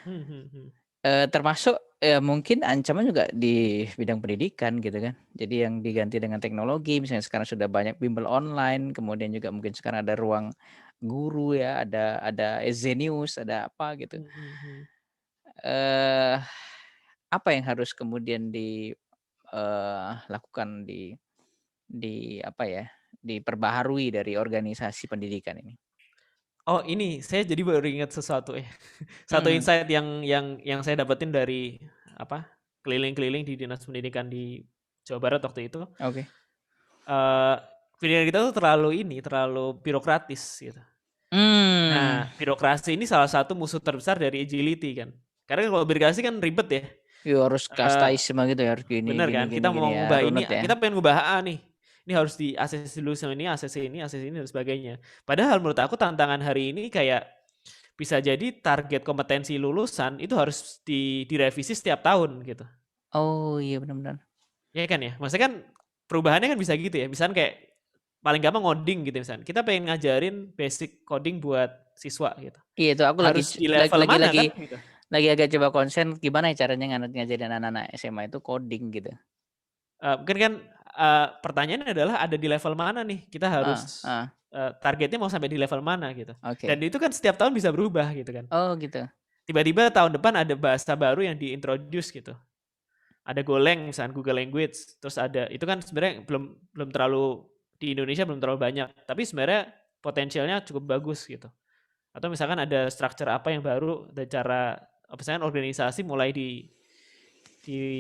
Hmm, hmm, hmm. Termasuk, mungkin ancaman juga di bidang pendidikan gitu kan. Jadi yang diganti dengan teknologi, misalnya sekarang sudah banyak bimbel online, kemudian juga mungkin sekarang ada ruang guru ya, ada Zenius, ada apa gitu. Hmm, hmm, hmm. Eh, Apa yang harus kemudian lakukan di apa ya, diperbaharui dari organisasi pendidikan ini? Oh ini saya jadi baru ingat sesuatu ya. Satu Mhm, insight yang saya dapetin dari apa, keliling-keliling di Dinas Pendidikan di Jawa Barat waktu itu, oke. eee, pendidikan kita tuh terlalu birokratis gitu. Mmm, Nah, birokrasi ini salah satu musuh terbesar dari agility kan. Karena kalau birokrasi kan ribet ya, iya harus eee, kastaisme gitu ya, harus gini bener gini kan, gini kita gini mau ya, ngubah ini, runut ya. kita pengen ngubah A nih, ini harus di-ACC dulu sama ini, ACC ini, dan sebagainya. Padahal menurut aku tantangan hari ini kayak bisa jadi target kompetensi lulusan itu harus direvisi setiap tahun gitu. Oh, iya bener bener. Ya kan ya? Maksudnya kan perubahannya kan bisa gitu ya. Misalnya kayak paling gampang ngoding gitu misalnya. Kita pengen ngajarin basic coding buat siswa gitu. Iya itu aku lagi Harus di level lagi mana lagi kan gitu. lagi agak coba konsen gimana ya caranya ngajarin anak-anak SMA itu coding gitu. Mungkin kan, pertanyaannya adalah ada di level mana nih, kita Heeh harus, heeh, targetnya mau sampai di level mana gitu. Dan oke. itu kan setiap tahun bisa berubah gitu kan. Oh gitu. Tiba-tiba tahun depan ada bahasa baru yang di-introduce gitu. Ada Golang misalnya, Google Language, terus ada itu kan sebenarnya belum belum terlalu di Indonesia belum terlalu banyak, tapi sebenarnya potensialnya cukup bagus gitu. Atau misalkan ada structure apa yang baru, ada cara misalkan organisasi mulai di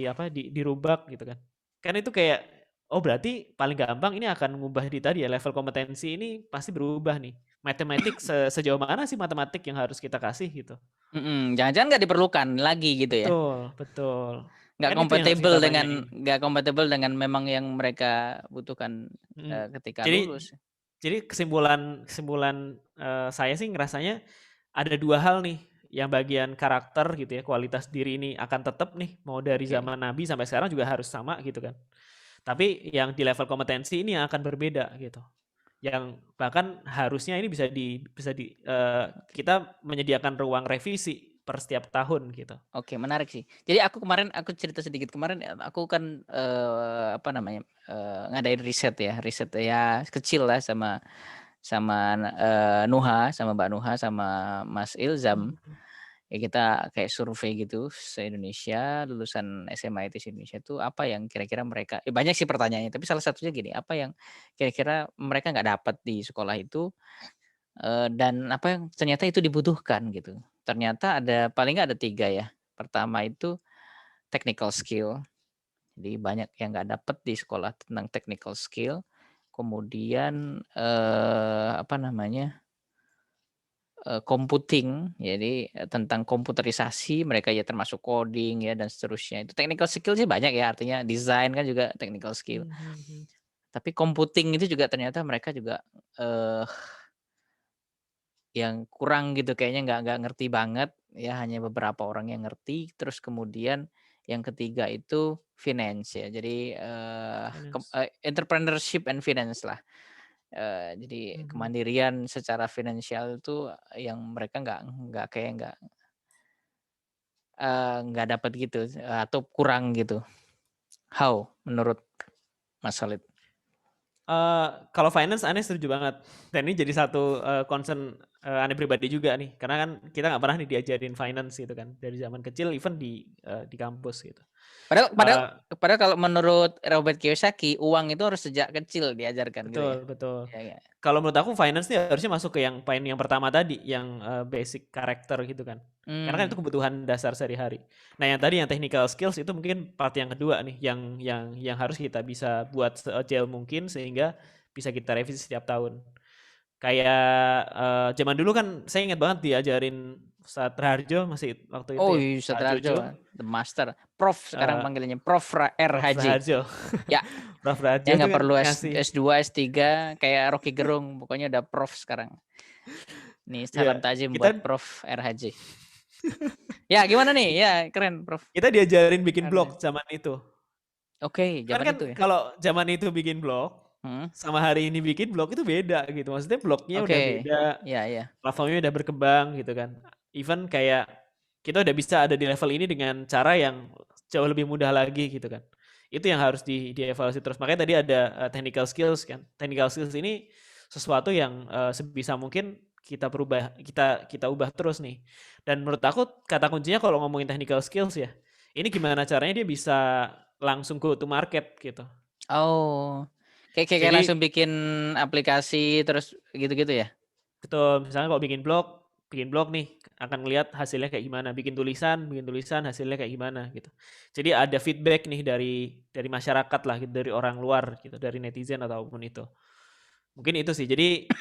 apa, dirubah gitu kan. Kan itu kayak, oh berarti paling gampang ini akan mengubah di tadi ya, level kompetensi ini pasti berubah nih. Matematik sejauh mana sih matematik yang harus kita kasih gitu. Jangan-jangan nggak diperlukan lagi gitu ya? Betul, betul. Kan itu yang harus kita tanyain. Nggak kompatibel dengan memang yang mereka butuhkan, Mhm. ketika Jadi lulus. jadi kesimpulan kesimpulan, saya sih ngerasanya ada 2 hal nih, yang bagian karakter gitu ya, kualitas diri ini akan tetap nih, mau dari Oke zaman Nabi sampai sekarang juga harus sama gitu kan. Tapi yang di level kompetensi ini yang akan berbeda gitu. Yang bahkan harusnya ini oke. kita menyediakan ruang revisi per setiap tahun gitu. Oke, menarik sih. Jadi aku cerita sedikit kemarin, aku kan, apa namanya, ngadain riset ya kecil lah sama sama, Nuha, sama Mbak Nuha, sama Mas Ilzam. Mhm. Ya kita kayak survei gitu se-Indonesia, lulusan SMA IT se-Indonesia itu apa yang kira-kira mereka banyak sih pertanyaannya, tapi salah satunya gini, apa yang kira-kira mereka nggak dapat di sekolah itu, dan apa yang ternyata itu dibutuhkan gitu. Ternyata paling nggak ada 3 ya. Pertama itu technical skill, jadi banyak yang nggak dapat di sekolah tentang technical skill. Kemudian, apa namanya, computing, jadi, tentang komputerisasi mereka ya termasuk coding ya dan seterusnya. Itu technical skill sih banyak ya, artinya desain kan juga technical skill. Mhm, mhm. Tapi computing itu juga ternyata mereka juga, eee, yang kurang gitu kayaknya nggak ngerti banget, ya hanya beberapa orang yang ngerti. Terus kemudian yang ketiga itu finance ya, jadi, Finance. entrepreneurship and finance lah. Jadi Mhm. kemandirian secara finansial itu yang mereka nggak nggak dapat gitu, atau kurang gitu. How menurut Mas Khalid? Kalau finance aneh setuju banget, dan ini jadi satu, concern, aneh pribadi juga nih, karena kan kita nggak pernah nih diajarin finance gitu kan, dari zaman kecil even di kampus gitu. Padahal padahal Eee, padahal kalau menurut Robert Kiyosaki, uang itu harus sejak kecil diajarkan gitu ya? betul, betul. Iya iya. Kalau menurut aku finance nih harusnya masuk ke yang poin yang pertama tadi, yang, basic karakter gitu kan. Karena kan itu Mmm, kebutuhan dasar sehari-hari. Nah yang tadi yang technical skills itu mungkin part yang kedua nih, yang harus kita bisa buat se-agile mungkin sehingga bisa kita revisi setiap tahun. Kayak, zaman dulu kan saya ingat banget diajarin Ustadz Raharjo masih waktu itu oh ya, iya Pak Ustadz Radjo, Jojo, The Master. Prof sekarang eee, panggilannya, Prof Prof RH. Raharjo. Ya, Prof Raharjo yang itu nggak kan perlu ngasih S2, S3 kayak Rocky Gerung, pokoknya udah Prof sekarang. Nih salam ya takzim buat kita Prof RH. Ya gimana nih? Ya keren Prof kita diajarin bikin RH. blog zaman itu. Oke, Cuman zaman kan itu ya? kalau zaman itu bikin blog, Mhm, sama hari ini bikin blog itu beda gitu. Maksudnya blognya oke. udah beda, Iya iya. platformnya udah berkembang gitu kan. Even kayak kita udah bisa ada di level ini dengan cara yang jauh lebih mudah lagi gitu kan. Itu yang harus dievaluasi terus. Makanya tadi ada, technical skills kan. Technical skills ini sesuatu yang, sebisa mungkin kita perubah kita kita ubah terus nih. Dan menurut aku kata kuncinya kalau ngomongin technical skills ya, ini gimana caranya dia bisa langsung go to market gitu. Oh, kayak langsung Jadi bikin aplikasi terus gitu-gitu ya? betul, misalnya kalau bikin blog nih, akan ngelihat hasilnya kayak gimana, bikin tulisan hasilnya kayak gimana gitu. Jadi ada feedback nih dari masyarakat lah gitu, dari orang luar gitu, dari netizen ataupun itu. Mungkin itu sih. Jadi,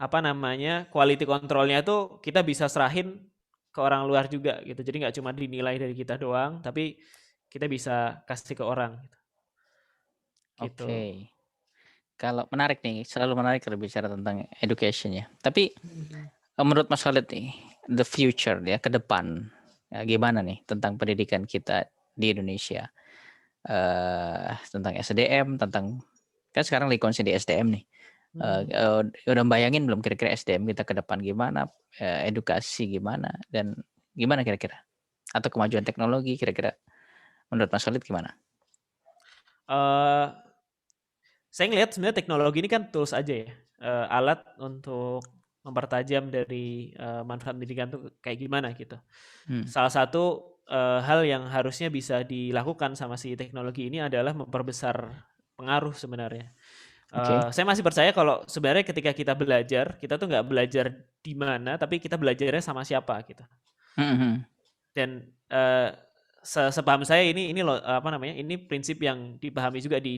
apa namanya, quality control-nya tuh kita bisa serahin ke orang luar juga gitu. Jadi nggak cuma dinilai dari kita doang, tapi kita bisa kasih ke orang gitu. Oke. Kalau menarik nih, selalu menarik kalau bicara tentang education ya. Tapi, Mhm. menurut Mas Khalid nih, the future ya, ke depan, gimana nih tentang pendidikan kita di Indonesia? Tentang SDM, kan sekarang lagi konsen di SDM nih. Hmm. Udah bayangin belum kira-kira SDM kita ke depan gimana, edukasi gimana, dan gimana kira-kira? Atau kemajuan teknologi kira-kira menurut Mas Khalid gimana? Eee, saya ngelihat sebenarnya teknologi ini kan tools aja ya, alat untuk mempertajam dari, manfaat pendidikan tuh kayak gimana gitu. Hmm, Salah satu, hal yang harusnya bisa dilakukan sama si teknologi ini adalah memperbesar pengaruh sebenarnya. oke. Saya masih percaya kalau sebenarnya ketika kita belajar, kita tuh nggak belajar di mana, tapi kita belajarnya sama siapa gitu. Mhm mhm. Dan, sepaham saya ini loh, apa namanya, ini prinsip yang dipahami juga di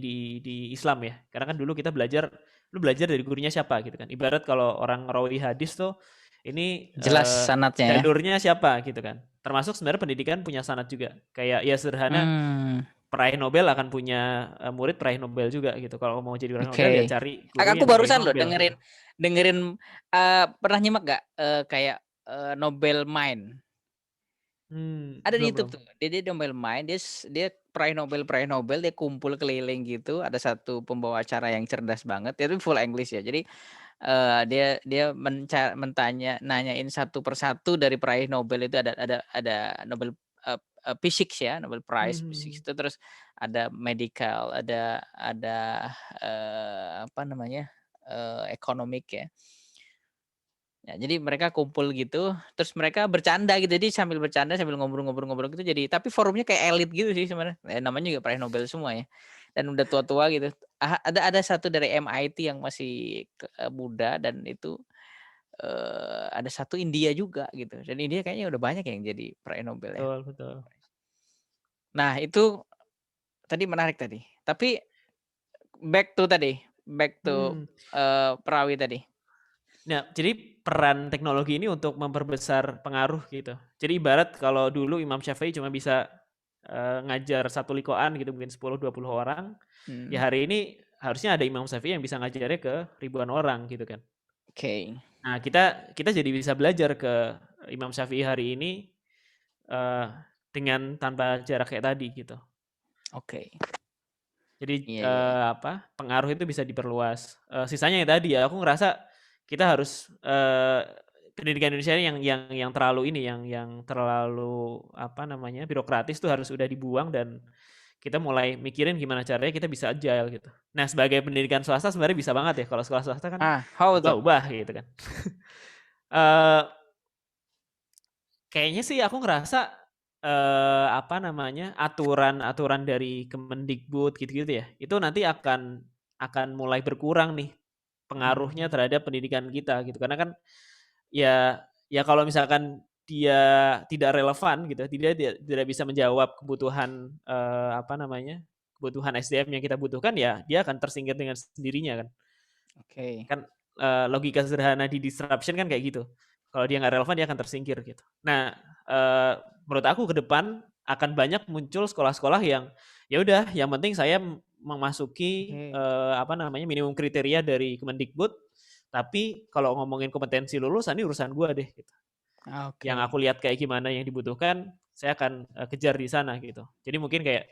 Islam ya. Karena kan dulu kita belajar, lu belajar dari gurunya siapa gitu kan. Ibarat kalau orang rawi hadis tuh, ini, Jelas sanatnya ya? jalurnya siapa gitu kan. Termasuk sebenarnya pendidikan punya sanad juga. Kayak ya sederhana, Mmm, peraih Nobel akan punya, murid peraih Nobel juga gitu. Kalau mau jadi peraih Nobel ya oke. cari guru Aku yang peraih barusan loh Nobel gitu. dengerin dengerin, pernah nyimak nggak, kayak, Nobel Mind? Ada di Belum YouTube belum. tuh, dia dia Nobel Mind, dia peraih Nobel, dia kumpul keliling gitu, ada satu pembawa acara yang cerdas banget, dia tuh full English ya. Jadi, dia dia nanyain satu persatu dari peraih Nobel itu ada Nobel, eee eee, Physics ya, Nobel Prize Physics Mhm. itu, terus ada medical, ada, apa namanya, economic ya. Ya, jadi mereka kumpul gitu, terus mereka bercanda gitu, jadi sambil bercanda, sambil ngobrol-ngobrol-ngobrol gitu jadi tapi forumnya kayak elit gitu sih sebenarnya, namanya juga peraih Nobel semua ya, dan udah tua-tua gitu. Ada satu dari MIT yang masih muda dan itu, ada satu India juga gitu, dan India kayaknya udah banyak yang jadi peraih Nobel ya. Betul betul. Nah itu tadi menarik tadi, tapi back to, Hmm. perawi tadi. Nah, jadi peran teknologi ini untuk memperbesar pengaruh gitu. Jadi ibarat kalau dulu Imam Syafi'i cuma bisa, ngajar satu liqoan gitu mungkin 10, 20 orang, ya Mhm, hari ini harusnya ada Imam Syafi'i yang bisa ngajarnya ke ribuan orang gitu kan. oke Nah, kita kita jadi bisa belajar ke Imam Syafi'i hari ini, eee, dengan tanpa jarak kayak tadi gitu. oke. Jadi, Iya iya. apa, pengaruh itu bisa diperluas. Sisanya yang tadi ya, aku ngerasa kita harus, pendidikan Indonesia ini yang terlalu ini, yang terlalu, apa namanya, birokratis tuh harus udah dibuang dan kita mulai mikirin gimana caranya kita bisa agile gitu. Nah, sebagai pendidikan swasta sebenarnya bisa banget ya, kalau sekolah swasta kan How tuh? ubah-ubah gitu kan. Eee, Kayaknya sih aku ngerasa, apa namanya, aturan-aturan dari Kemendikbud gitu-gitu ya, itu nanti akan mulai berkurang nih pengaruhnya Mmm, terhadap pendidikan kita gitu. Karena kan ya kalau misalkan dia tidak relevan gitu, tidak bisa menjawab kebutuhan, apa namanya, kebutuhan SDM yang kita butuhkan, ya dia akan tersingkir dengan sendirinya kan. oke. Kan, logika sederhana di disruption kan kayak gitu. Kalau dia nggak relevan dia akan tersingkir gitu. Nah, eee, menurut aku ke depan akan banyak muncul sekolah-sekolah yang, ya udah yang penting saya memasuki, Oke. apa namanya, minimum kriteria dari Kemendikbud, tapi kalau ngomongin kompetensi lulusan ini urusan gua deh gitu. Yang Oke. aku lihat kayak gimana yang dibutuhkan, saya akan, kejar di sana gitu. Jadi mungkin kayak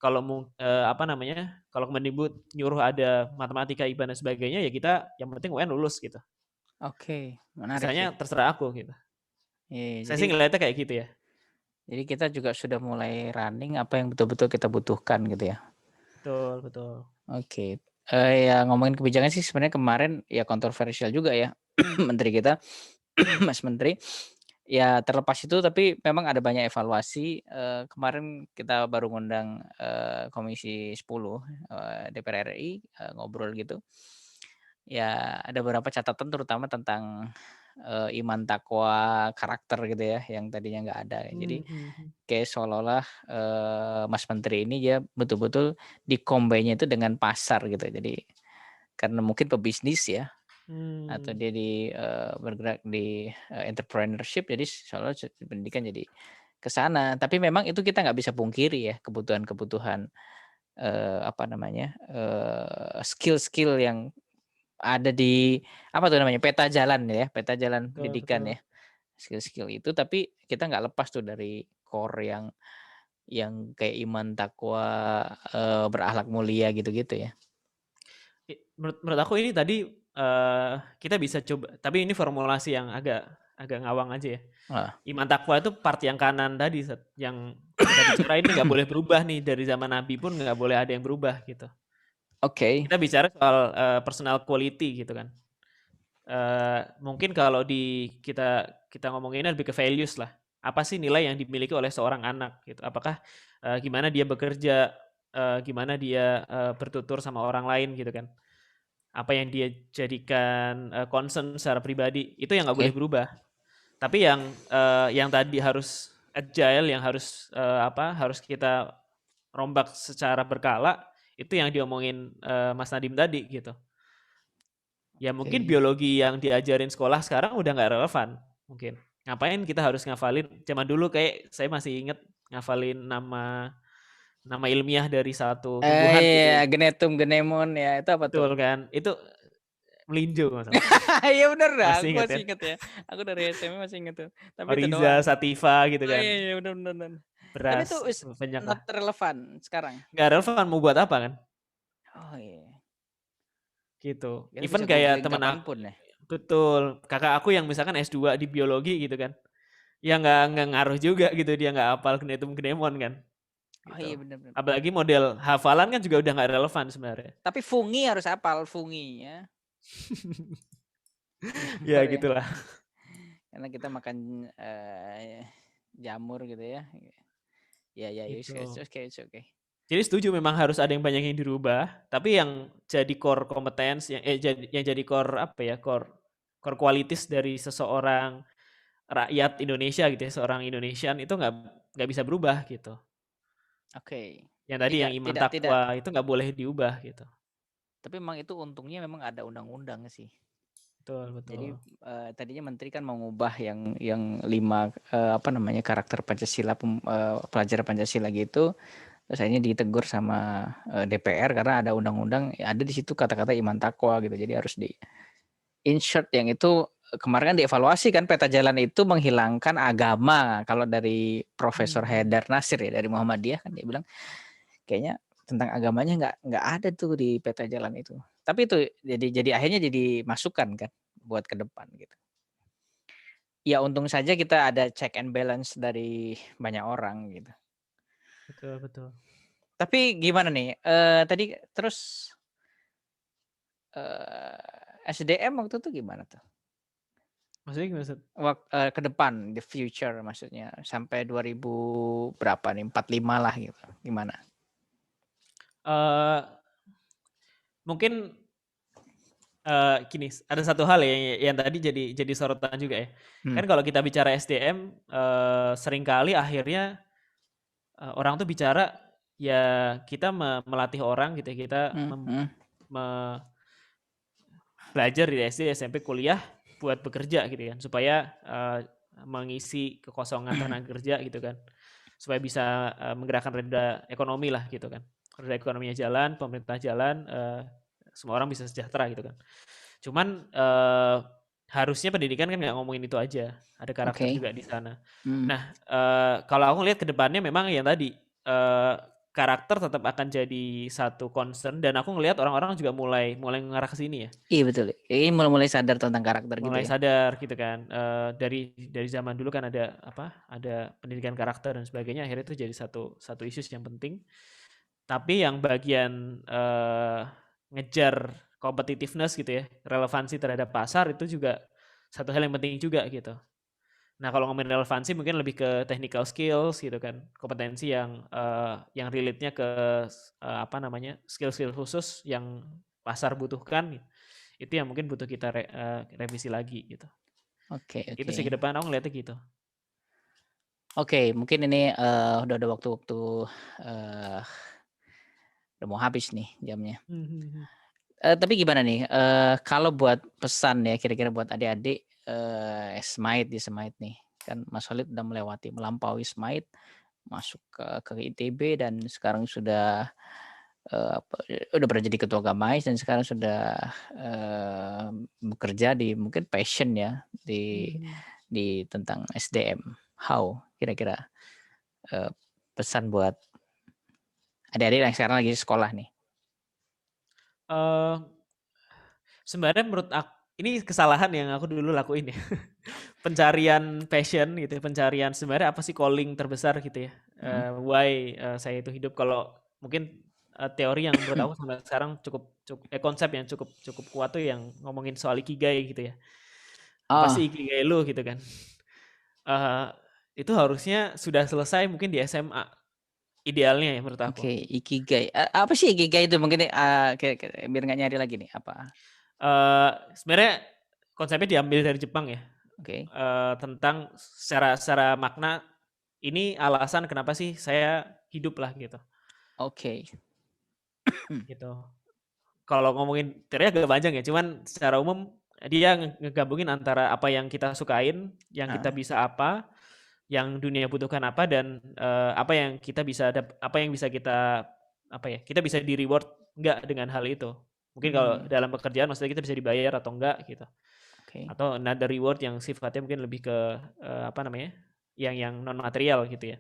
kalau apa namanya, kalau Kemendikbud nyuruh ada matematika, IPA dan sebagainya, ya kita yang penting UN lulus gitu. Oke, menarik Sisanya sih. terserah aku gitu. Iya iya, Saya sih ngelihatnya kayak gitu ya. jadi kita juga sudah mulai running apa yang betul-betul kita butuhkan gitu ya. Betul betul. Oke, ya ngomongin kebijakan sih sebenarnya kemarin ya kontroversial juga ya, menteri kita, Mas Menteri, ya terlepas itu tapi memang ada banyak evaluasi, kemarin kita baru ngundang, Komisi 10, DPR RI, ngobrol gitu. Ya ada beberapa catatan terutama tentang, iman, takwa, karakter gitu ya yang tadinya nggak ada. Jadi Mmm, mhm mhm. kayak seolah-olah, Mas Menteri ini dia betul-betul di-combine-nya itu dengan pasar gitu. Jadi karena mungkin pebisnis ya atau Mmm, dia bergerak di, entrepreneurship jadi seolah pendidikan jadi ke sana. Tapi memang itu kita nggak bisa pungkiri ya kebutuhan-kebutuhan, apa namanya, skill-skill yang ada di apa tuh namanya, peta jalan ya, peta jalan betul pendidikan betul. ya, skill-skill itu tapi kita nggak lepas tuh dari core yang kayak iman, takwa, berakhlak mulia gitu-gitu ya. Menurut menurut aku ini tadi kita bisa coba, tapi ini formulasi yang agak agak ngawang aja ya. Heeh. Iman takwa itu part yang kanan tadi, yang kita bicara ini nggak boleh berubah nih, dari zaman Nabi pun nggak boleh ada yang berubah gitu. Oke. Kita bicara soal personal quality gitu kan. Mungkin kalau kita kita ngomonginnya lebih ke values lah. Apa sih nilai yang dimiliki oleh seorang anak gitu? Apakah gimana dia bekerja, gimana dia bertutur sama orang lain gitu kan? Apa yang dia jadikan concern secara pribadi, itu yang nggak boleh Oke. berubah. Tapi yang tadi harus agile, yang harus harus kita rombak secara berkala, itu yang diomongin Mas Nadim tadi gitu. Ya mungkin Oke. biologi yang diajarin sekolah sekarang udah nggak relevan mungkin. Ngapain kita harus ngafalin, zaman dulu kayak saya masih inget ngafalin nama nama ilmiah dari satu tumbuhan Iya, gitu. genetum, genemon ya, itu apa tuh? Betul kan? Itu melinjo kalau nggak salah. Iya bener dah, Masih aku ingat masih kan? inget ya. Aku dari SMA masih inget tuh. Tapi itu Oriza, doang. Sativa gitu Oh kan. iya iya, bener bener bener. Tapi itu Beras, is banyak lah. not relevan sekarang? Nggak relevan mau buat apa kan? Oh iya. Gitu. Kita bisa Even kayak googling temen kapan aku, pun ya? betul. Kakak aku yang misalkan S2 di biologi gitu kan. Ya nggak ngaruh juga gitu, dia nggak hafal genetum genemon kan. Oh Gitu. iya bener bener. Apalagi model hafalan kan juga udah nggak relevan sebenarnya. Tapi fungi harus hafal funginya. Ya Jamur ya. gitulah. Karena kita makan jamur gitu ya. Ya ya, Gitu. it's okay, it's okay. Jadi setuju memang harus ada yang banyak yang dirubah, tapi yang jadi core competence, yang jadi core apa ya, core core qualities dari seseorang rakyat Indonesia gitu ya, seorang Indonesian itu nggak bisa berubah gitu. Oke. Yang tadi yang Tidak iman tidak tidak. takwa itu nggak boleh diubah gitu. Tapi memang itu untungnya memang ada undang-undang sih. Betul Jadi betul. tadinya menteri kan mau ngubah yang 5 apa namanya karakter Pancasila pelajaran Pancasila gitu. Terus akhirnya ditegur sama DPR karena ada undang-undang ada di situ kata-kata iman takwa gitu. Jadi harus di insert yang itu kemarin kan dievaluasi kan peta jalan itu menghilangkan agama. Kalau dari Profesor Mhm. Haidar Nasir ya dari Muhammadiyah kan dia bilang kayaknya tentang agamanya nggak ada tuh di peta jalan itu. Tapi itu jadi akhirnya jadi masukan kan buat ke depan gitu. Ya untung saja kita ada check and balance dari banyak orang gitu. Betul betul. Tapi gimana nih, tadi terus, SDM waktu itu gimana tuh? Maksudnya gimana, Ustaz? Ke depan, the future maksudnya sampai 2000 berapa nih, 45 lah gitu, gimana? Eee, Mungkin gini, ada satu hal ya yang tadi jadi sorotan juga ya. Hmm, Kan kalau kita bicara SDM, seringkali akhirnya, orang tuh bicara, ya kita melatih orang gitu ya, kita mhm mhm, belajar di SD, SMP, kuliah buat bekerja gitu kan, supaya, mengisi kekosongan tenaga kerja gitu kan. Supaya bisa, menggerakkan roda ekonomi lah gitu kan. Roda ekonominya jalan, pemerintah jalan, semua orang bisa sejahtera gitu kan. Cuman, harusnya pendidikan kan nggak ngomongin itu aja, ada karakter oke, juga di sana. mhm, Nah, kalau aku lihat ke depannya memang yang tadi, karakter tetap akan jadi satu concern dan aku ngelihat orang-orang juga mulai mulai mengarah ke sini ya. iya betul, kayaknya mulai-mulai sadar tentang karakter gitu Mulai ya? sadar gitu kan, dari zaman dulu kan ada ada pendidikan karakter dan sebagainya, akhirnya itu jadi satu satu isu yang penting. Tapi yang bagian, ngejar competitiveness gitu ya, relevansi terhadap pasar itu juga satu hal yang penting juga gitu. Nah kalau ngomongin relevansi mungkin lebih ke technical skills gitu kan, kompetensi yang relate-nya ke apa namanya, skill-skill khusus yang pasar butuhkan, itu yang mungkin butuh kita revisi lagi gitu. Oke Itu oke. sih ke depan aku ngeliatnya gitu. Oke, mungkin ini, udah ada waktu-waktu, eee, udah mau habis nih jamnya. Mhm mhm. Tapi gimana nih, kalau buat pesan ya kira-kira buat adik-adik, Smait di Smait nih, kan Mas Khalid udah melampaui Smait, masuk ke ITB dan sekarang sudah, udah pernah jadi ketua Gamais dan sekarang sudah, bekerja di mungkin passion ya, Mhm. di tentang SDM. How kira-kira, eee, pesan buat adik-adik yang sekarang lagi sekolah nih? Eee, Sebenarnya menurut aku ini kesalahan yang aku dulu lakuin ya. Pencarian passion gitu ya, pencarian sebenarnya apa sih calling terbesar gitu ya. Mhm. Why saya itu hidup, kalau mungkin teori yang menurut aku sampai sekarang cukup cukup konsep yang cukup cukup kuat tuh yang ngomongin soal ikigai gitu ya. Apa Oh, sih ikigai lu gitu kan. Eee, itu harusnya sudah selesai mungkin di SMA, idealnya ya menurut aku. oke, ikigai. Apa sih ikigai itu? Mungkin, biar nggak nyari lagi nih, apa? Sebenarnya konsepnya diambil dari Jepang ya, Oke. tentang secara secara makna, ini alasan kenapa sih saya hidup lah gitu, Oke. gitu. Kalau ngomongin teorinya agak panjang ya, cuman secara umum dia ngegabungin antara apa yang kita sukain, yang kita Heeh. bisa apa, yang dunia butuhkan apa, dan apa yang kita bisa apa yang bisa kita apa ya, kita bisa di-reward nggak dengan hal itu. Mungkin kalau Mmm, dalam pekerjaan maksudnya kita bisa dibayar atau enggak gitu. oke. Atau another reward yang sifatnya mungkin lebih ke apa namanya, yang non material gitu ya.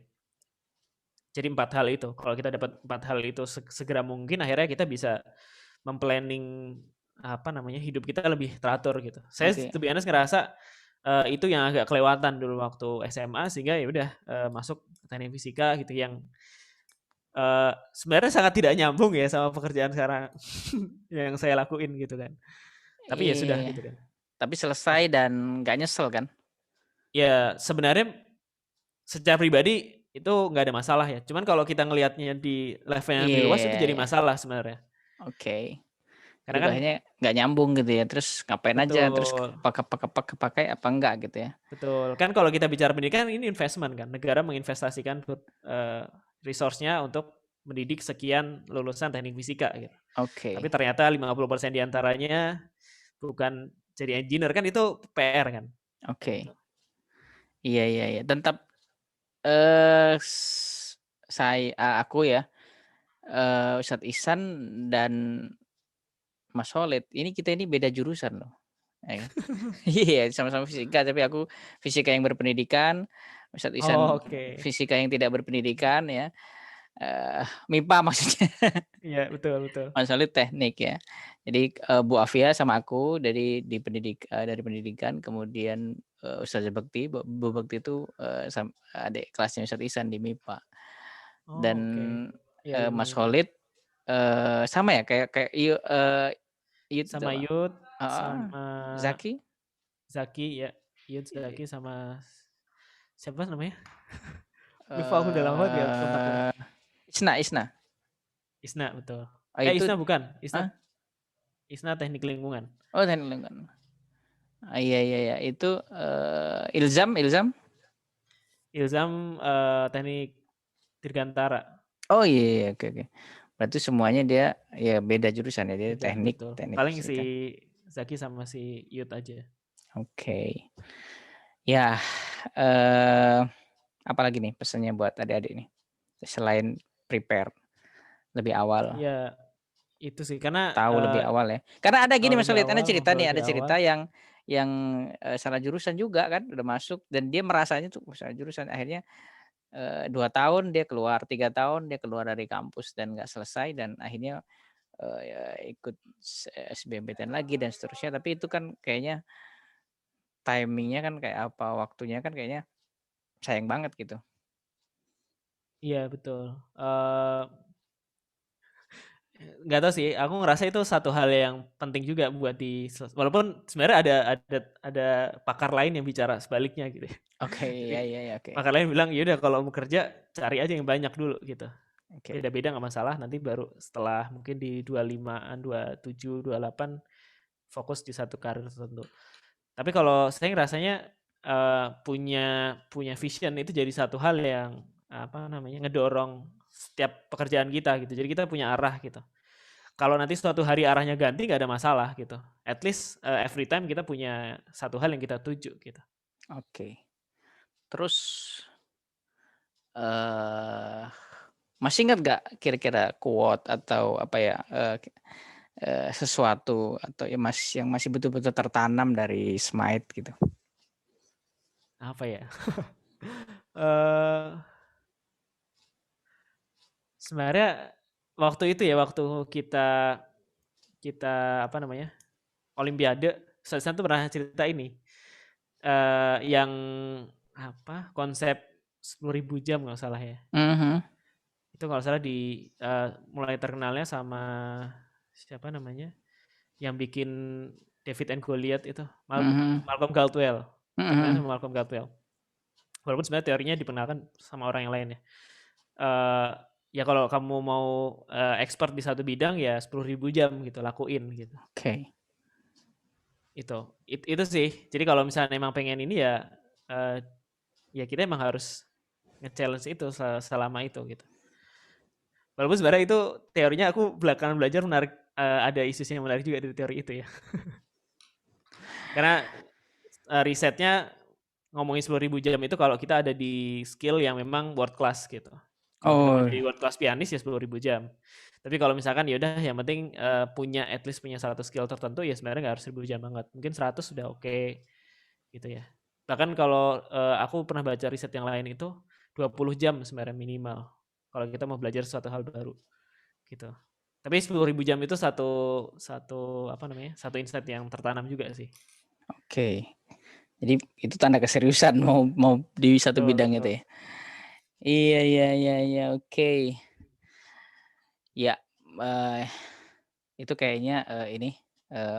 Jadi 4 hal itu, kalau kita dapat 4 hal itu segera mungkin, akhirnya kita bisa memplanning apa namanya, hidup kita lebih teratur gitu. Saya Oke. to be honest ngerasa, itu yang agak kelewatan dulu waktu SMA, sehingga ya udah, masuk teknik fisika gitu yang, sebenarnya sangat tidak nyambung ya sama pekerjaan sekarang yang saya lakuin gitu kan. Tapi ya sudah Iya. gitu kan. Tapi selesai dan nggak nyesel kan? Ya sebenarnya secara pribadi itu nggak ada masalah ya, cuman kalau kita ngelihatnya di level yang lebih luas itu Iya jadi iya. masalah sebenarnya. Oke. Jadi Karena kan akhirnya nggak nyambung gitu ya, terus ngapain aja, terus betul, kepakai apa enggak gitu ya? betul. Kan kalau kita bicara pendidikan ini investment kan, negara menginvestasikan resource-nya untuk mendidik sekian lulusan teknik fisika gitu. Tapi Oke. ternyata 50% di antaranya bukan jadi engineer, kan itu PR kan, kayak gitu. Oke. Iya iya iya. Dan eee, s aku ya, Ustadz Ihsan dan Mas Khalid, kita ini beda jurusan loh, ya kan. Iya, sama-sama fisika, tapi aku fisika yang berpendidikan, Ustadz Oh, Ihsan oke. fisika yang tidak berpendidikan ya, MIPA maksudnya. Iya, betul betul. Mas Khalid teknik ya. Jadi, Bu Afia sama aku dari pendidikan, kemudian, Ustazah Bekti, Bu Bekti itu, adik kelasnya Ustadz Ihsan di MIPA. Oh, Dan, oke. Iya iya Mas iya. Khalid, sama ya kayak kayak Iyut itu Sama apa? Yud, Heeh, sama Zaki? Zaki ya, Yud, Zaki, sama siapa namanya? Lupa, aku udah lama banget gak kontak mereka. eee, Isna. Isna, betul. Oh itu Isna bukan, Isna ah? Isna teknik lingkungan. Oh teknik lingkungan. Iya iya iya itu, Ilzam? Ilzam teknik dirgantara. Oh iya iya, oke oke. Berarti semuanya dia ya beda jurusan ya, dia Beda, teknik betul. teknik Paling si fisika. Zaki sama si Yud aja. Oke. Ya, eee, apalagi nih pesannya buat adik-adik nih? Selain prepare lebih awal, Ya itu sih, karena tahu lebih awal ya. Karena ada tahu gini Mas lebih Walid, awal, ngobrol ada lebih awal. cerita yang, salah jurusan juga kan, udah masuk dan dia merasanya tuh salah jurusan, akhirnya 2 tahun dia keluar, 3 tahun dia keluar dari kampus dan nggak selesai dan akhirnya, ya ikut SBMPTN lagi dan seterusnya, tapi itu kan kayaknya timing-nya kan kayak apa, waktunya kan kayaknya sayang banget gitu. Iya betul. Nggak tahu sih, aku ngerasa itu satu hal yang penting juga buat walaupun sebenarnya ada pakar lain yang bicara sebaliknya gitu ya. Oke, Jadi iya iya iya, oke. pakar lain bilang, "Ya udah kalau mau kerja cari aja yang banyak dulu," gitu. Oke. Beda-beda nggak masalah, nanti baru setelah mungkin di 25-an, 27, 28 fokus di satu karir tertentu. Tapi kalau saya ngerasanya, punya punya vision itu jadi satu hal yang, apa namanya, ngedorong setiap pekerjaan kita gitu. Jadi kita punya arah gitu. Kalau nanti suatu hari arahnya ganti nggak ada masalah gitu. At least, every time kita punya satu hal yang kita tuju gitu. Oke. Terus, eee, masih ingat nggak kira-kira quote atau apa ya, sesuatu atau yang masih betul-betul tertanam dari Smite gitu? Apa ya? Eee, sebenarnya waktu itu ya, waktu kita kita apa namanya, Olimpiade, Ustaz tuh pernah cerita ini, yang apa, konsep 10.000 jam nggak salah ya. Mhm. Itu kalau salah mulai terkenalnya sama siapa namanya, yang bikin David and Goliath itu, Mhm. Malcolm Gladwell, terkenalnya Mhm. sama Malcolm Gladwell. Walaupun sebenarnya teorinya diperkenalkan sama orang yang lain ya. Ya kalau kamu mau expert di satu bidang ya 10.000 jam gitu, lakuin gitu. Oke. Itu sih. Jadi kalau misalnya emang pengen ini ya, ya kita emang harus nge-challenge itu selama itu gitu. Walaupun sebenarnya itu teorinya aku belakangan belajar menarik, ada isu yang menarik juga dari teori itu ya. Karena risetnya ngomongin 10.000 jam itu kalau kita ada di skill yang memang world class gitu. Kalau kita mau Oh, jadi world class pianis ya 10.000 jam. Tapi kalau misalkan ya udah yang penting punya at least punya satu skill tertentu ya sebenarnya nggak harus 1.000 jam banget. Mungkin 100 sudah oke gitu ya. Bahkan kalau aku pernah baca riset yang lain itu 20 jam sebenarnya minimal kalau kita mau belajar suatu hal baru gitu. Tapi 10.000 jam itu satu satu apa namanya? Satu insight yang tertanam juga sih. oke. Jadi itu tanda keseriusan mau di satu Betul, bidang betul. itu ya? Iya iya iya iya, oke. Ya, itu kayaknya, ini,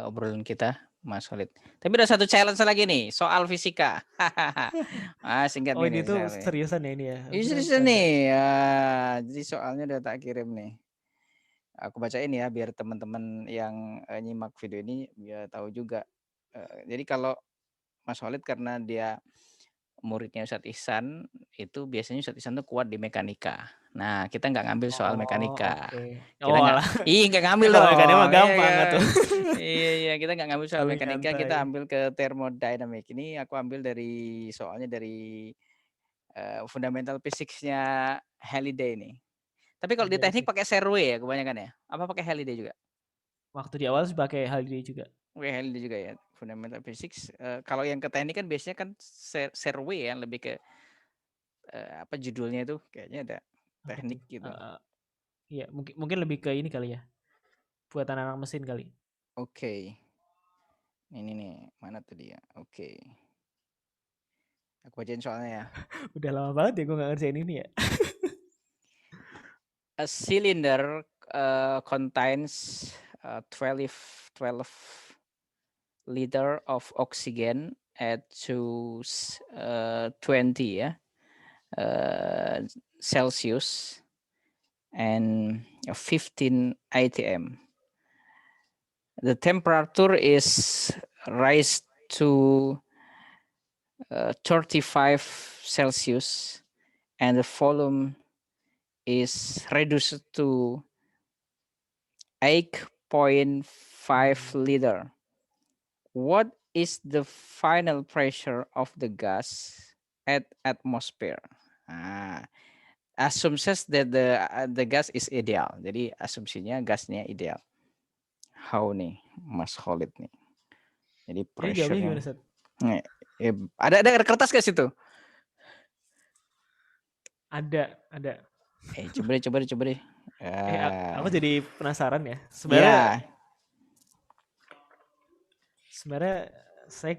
obrolan kita, Mas Khalid. Tapi ada satu challenge lagi nih, soal fisika. Ah, singkat Oh, ini nih tuh soalnya. seriusan ya ini ya? Aku Ini kira seriusan bercanda. nih, jadi soalnya udah tak kirim nih. Aku bacain ya biar teman-teman yang, nyimak video ini biar tahu juga. Jadi kalau Mas Khalid karena dia muridnya Ustadz Ihsan, itu biasanya Ustadz Ihsan tuh kuat di mekanika. Nah, kita nggak ngambil soal Oh, mekanika. oke. Kita Oh, nggak alah. nggak ngambil Kalau mekanik dong, mah iya gampang kan? atuh. Iya iya, kita nggak ngambil soal Lebih mekanika, nyantai. kita ambil ke thermodynamic. Ini aku ambil soalnya dari, fundamental physics-nya Halliday nih. Tapi kalau di Oke, teknik oke. pakai Serwe ya kebanyakan ya? Apa pakai Halliday juga? Waktu di awal sih pakai hal ini juga. Pakai Halliday juga ya? Fundamental physics, kalau yang ke teknik kan biasanya kan Serwe ya, lebih ke apa judulnya itu, kayaknya ada Apa tuh? teknik gitu. Iya, mungkin mungkin lebih ke ini kali ya. Buatan anak mesin kali. Oke, ini nih, mana tuh dia? Oke, aku bacain soalnya ya. Udah lama banget ya gue gak ngerjain ini ya. A cylinder, contains, 12 liter of oxygen at 20 ya, Celsius and 15 atm. The temperature is raised to 35 Celsius and the volume is reduced to 8.5 liter. What is the final pressure of the gas at atmosphere? Nah, assumes that the gas is ideal. Jadi asumsinya gasnya ideal. How nih, Mas Khalid nih? Jadi Jadi jawabnya pressure-nya. gimana, Seth? Nih, ada kertas gak situ? Ada. Coba deh. Aku jadi penasaran ya. Ya, Sebenarnya saya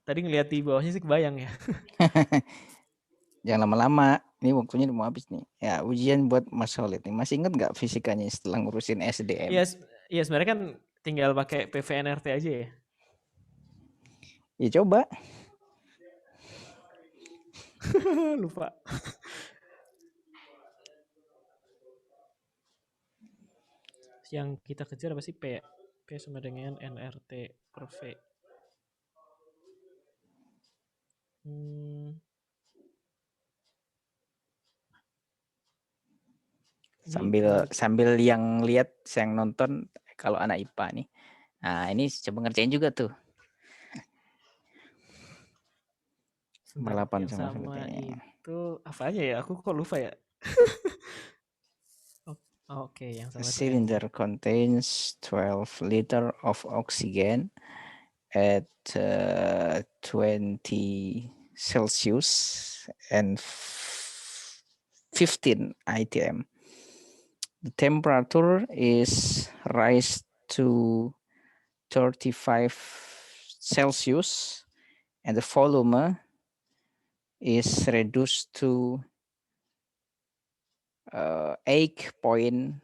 tadi ngeliat di bawahnya sih kebayang ya. jangan lama-lama. Ini waktunya udah mau habis nih. Ya, ujian buat Mas Khalid nih. Masih inget nggak fisikanya setelah ngurusin SDM? Iya, iya sebenarnya kan tinggal pakai PVNRT aja ya. Ya coba. Lupa. Yang kita kejar apa sih P? P sama dengan NRT per V. Ini menarik. Sambil yang lihat, yang nonton kalau anak IPA nih. Nah, ini coba ngerjain juga tuh. Sebentar, Balapan yang sama sama sepertinya. itu apa aja ya? Aku kok lupa ya. Oke, yang A sama itu N ya. cylinder contains 12 liter of oxygen at 20 Celsius and 15 atm. The temperature is raised to 35 Celsius, and the volume is reduced to 8.5.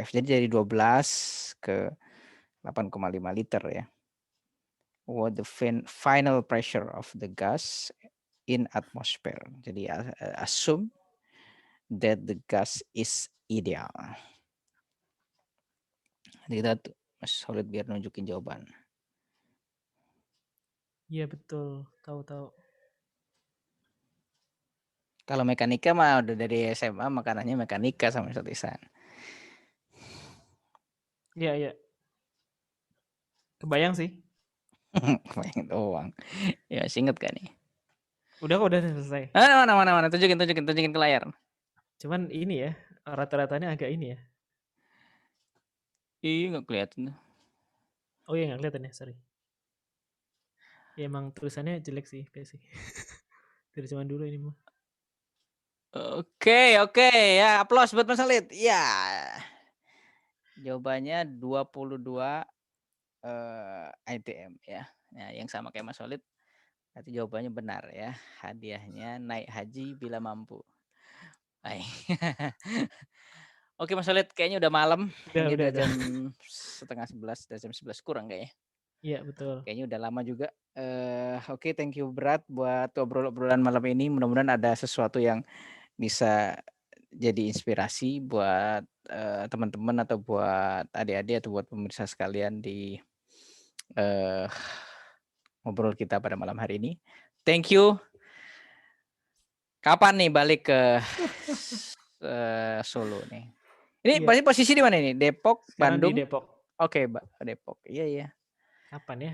Jadi dari 12 ke 8,5 liter ya. What the final pressure of the gas in atmosphere. Jadi assume that the gas is ideal. Jadi kita tuh Mas Solid biar nunjukin jawaban. Iya betul, tahu-tahu. Kalau mekanika mah udah dari SMA makanannya mekanika sama Ustadz Ihsan. Iya, iya. Kebayang sih. Kebayang doang. Ya masih inget kan nih? Udah kok, udah selesai. Mana, tunjukin ke layar. Cuman ini ya, rata-ratanya agak ini ya. Ih, nggak kelihatan. Oh iya, nggak kelihatan ya, sorry. Ya emang tulisannya jelek sih, sih. Dari zaman dulu ini mah. Oke, ya aplaus buat Mas Solid. Ya. Jawabannya 22 ITM ya. Nah, yang sama kayak Mas Solid. Berarti jawabannya benar ya. Hadiahnya naik haji bila mampu. Baik. Oke Mas Solid, kayaknya udah malam. Ini Udah, udah udah. jam setengah 11, udah jam 11 kurang kayaknya. Iya, betul. Kayaknya udah lama juga. Oke, thank you berat buat obrolan malam ini. Mudah-mudahan ada sesuatu yang bisa jadi inspirasi buat teman-teman atau buat adik-adik atau buat pemirsa sekalian di ngobrol kita pada malam hari ini. Thank you. Kapan nih balik ke Solo nih? Ini Iya. berarti posisi di mana ini? Depok, Sekarang di Bandung? Depok. Oke, Depok. Iya, iya. Kapan ya?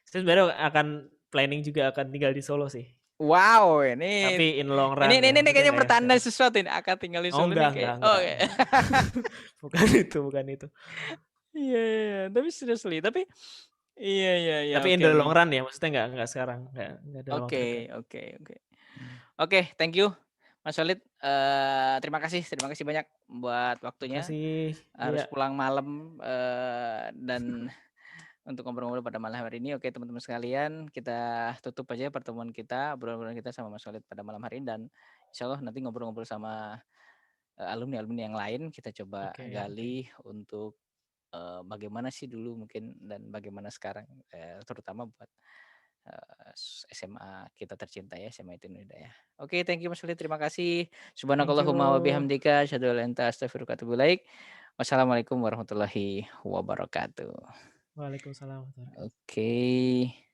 Saya sebenarnya akan planning juga akan tinggal di Solo sih. Wow, ini Tapi in long ini run ini, ya, ini maksudnya kayaknya nggak yang pertanda sekarang. sesuatu ini akan tinggal di Oh Solo nih kayak. enggak, Oke. enggak. Bukan itu, bukan itu. Iya, iya, tapi seriously, tapi iya, Tapi in oke, the oke. long run ya, maksudnya enggak sekarang, enggak dalam waktu dekat. Oke. Oke, thank you Mas Solid. Terima kasih banyak buat waktunya. Makasih. Harus Iya. pulang malam dan untuk ngobrol-ngobrol pada malam hari ini. Oke, teman-teman sekalian, kita tutup aja pertemuan kita, obrolan kita sama Mas Solid pada malam hari ini dan insya Allah nanti ngobrol-ngobrol sama alumni-alumni yang lain. Kita coba Oke. gali untuk bagaimana sih dulu mungkin dan bagaimana sekarang, terutama buat SMA kita tercinta ya, SMA Itu Hidayah. Oke, thank you Mas Solid, terima kasih. Thank Subhanakallahumma wa you. bihamdika, asyhadu an la ilaha illa anta, astaghfiruka wa atubu ilaik. Wassalamualaikum warahmatullahi wabarakatuh. Waalaikumsalam warahmatullahi wabarakatuh. Oke.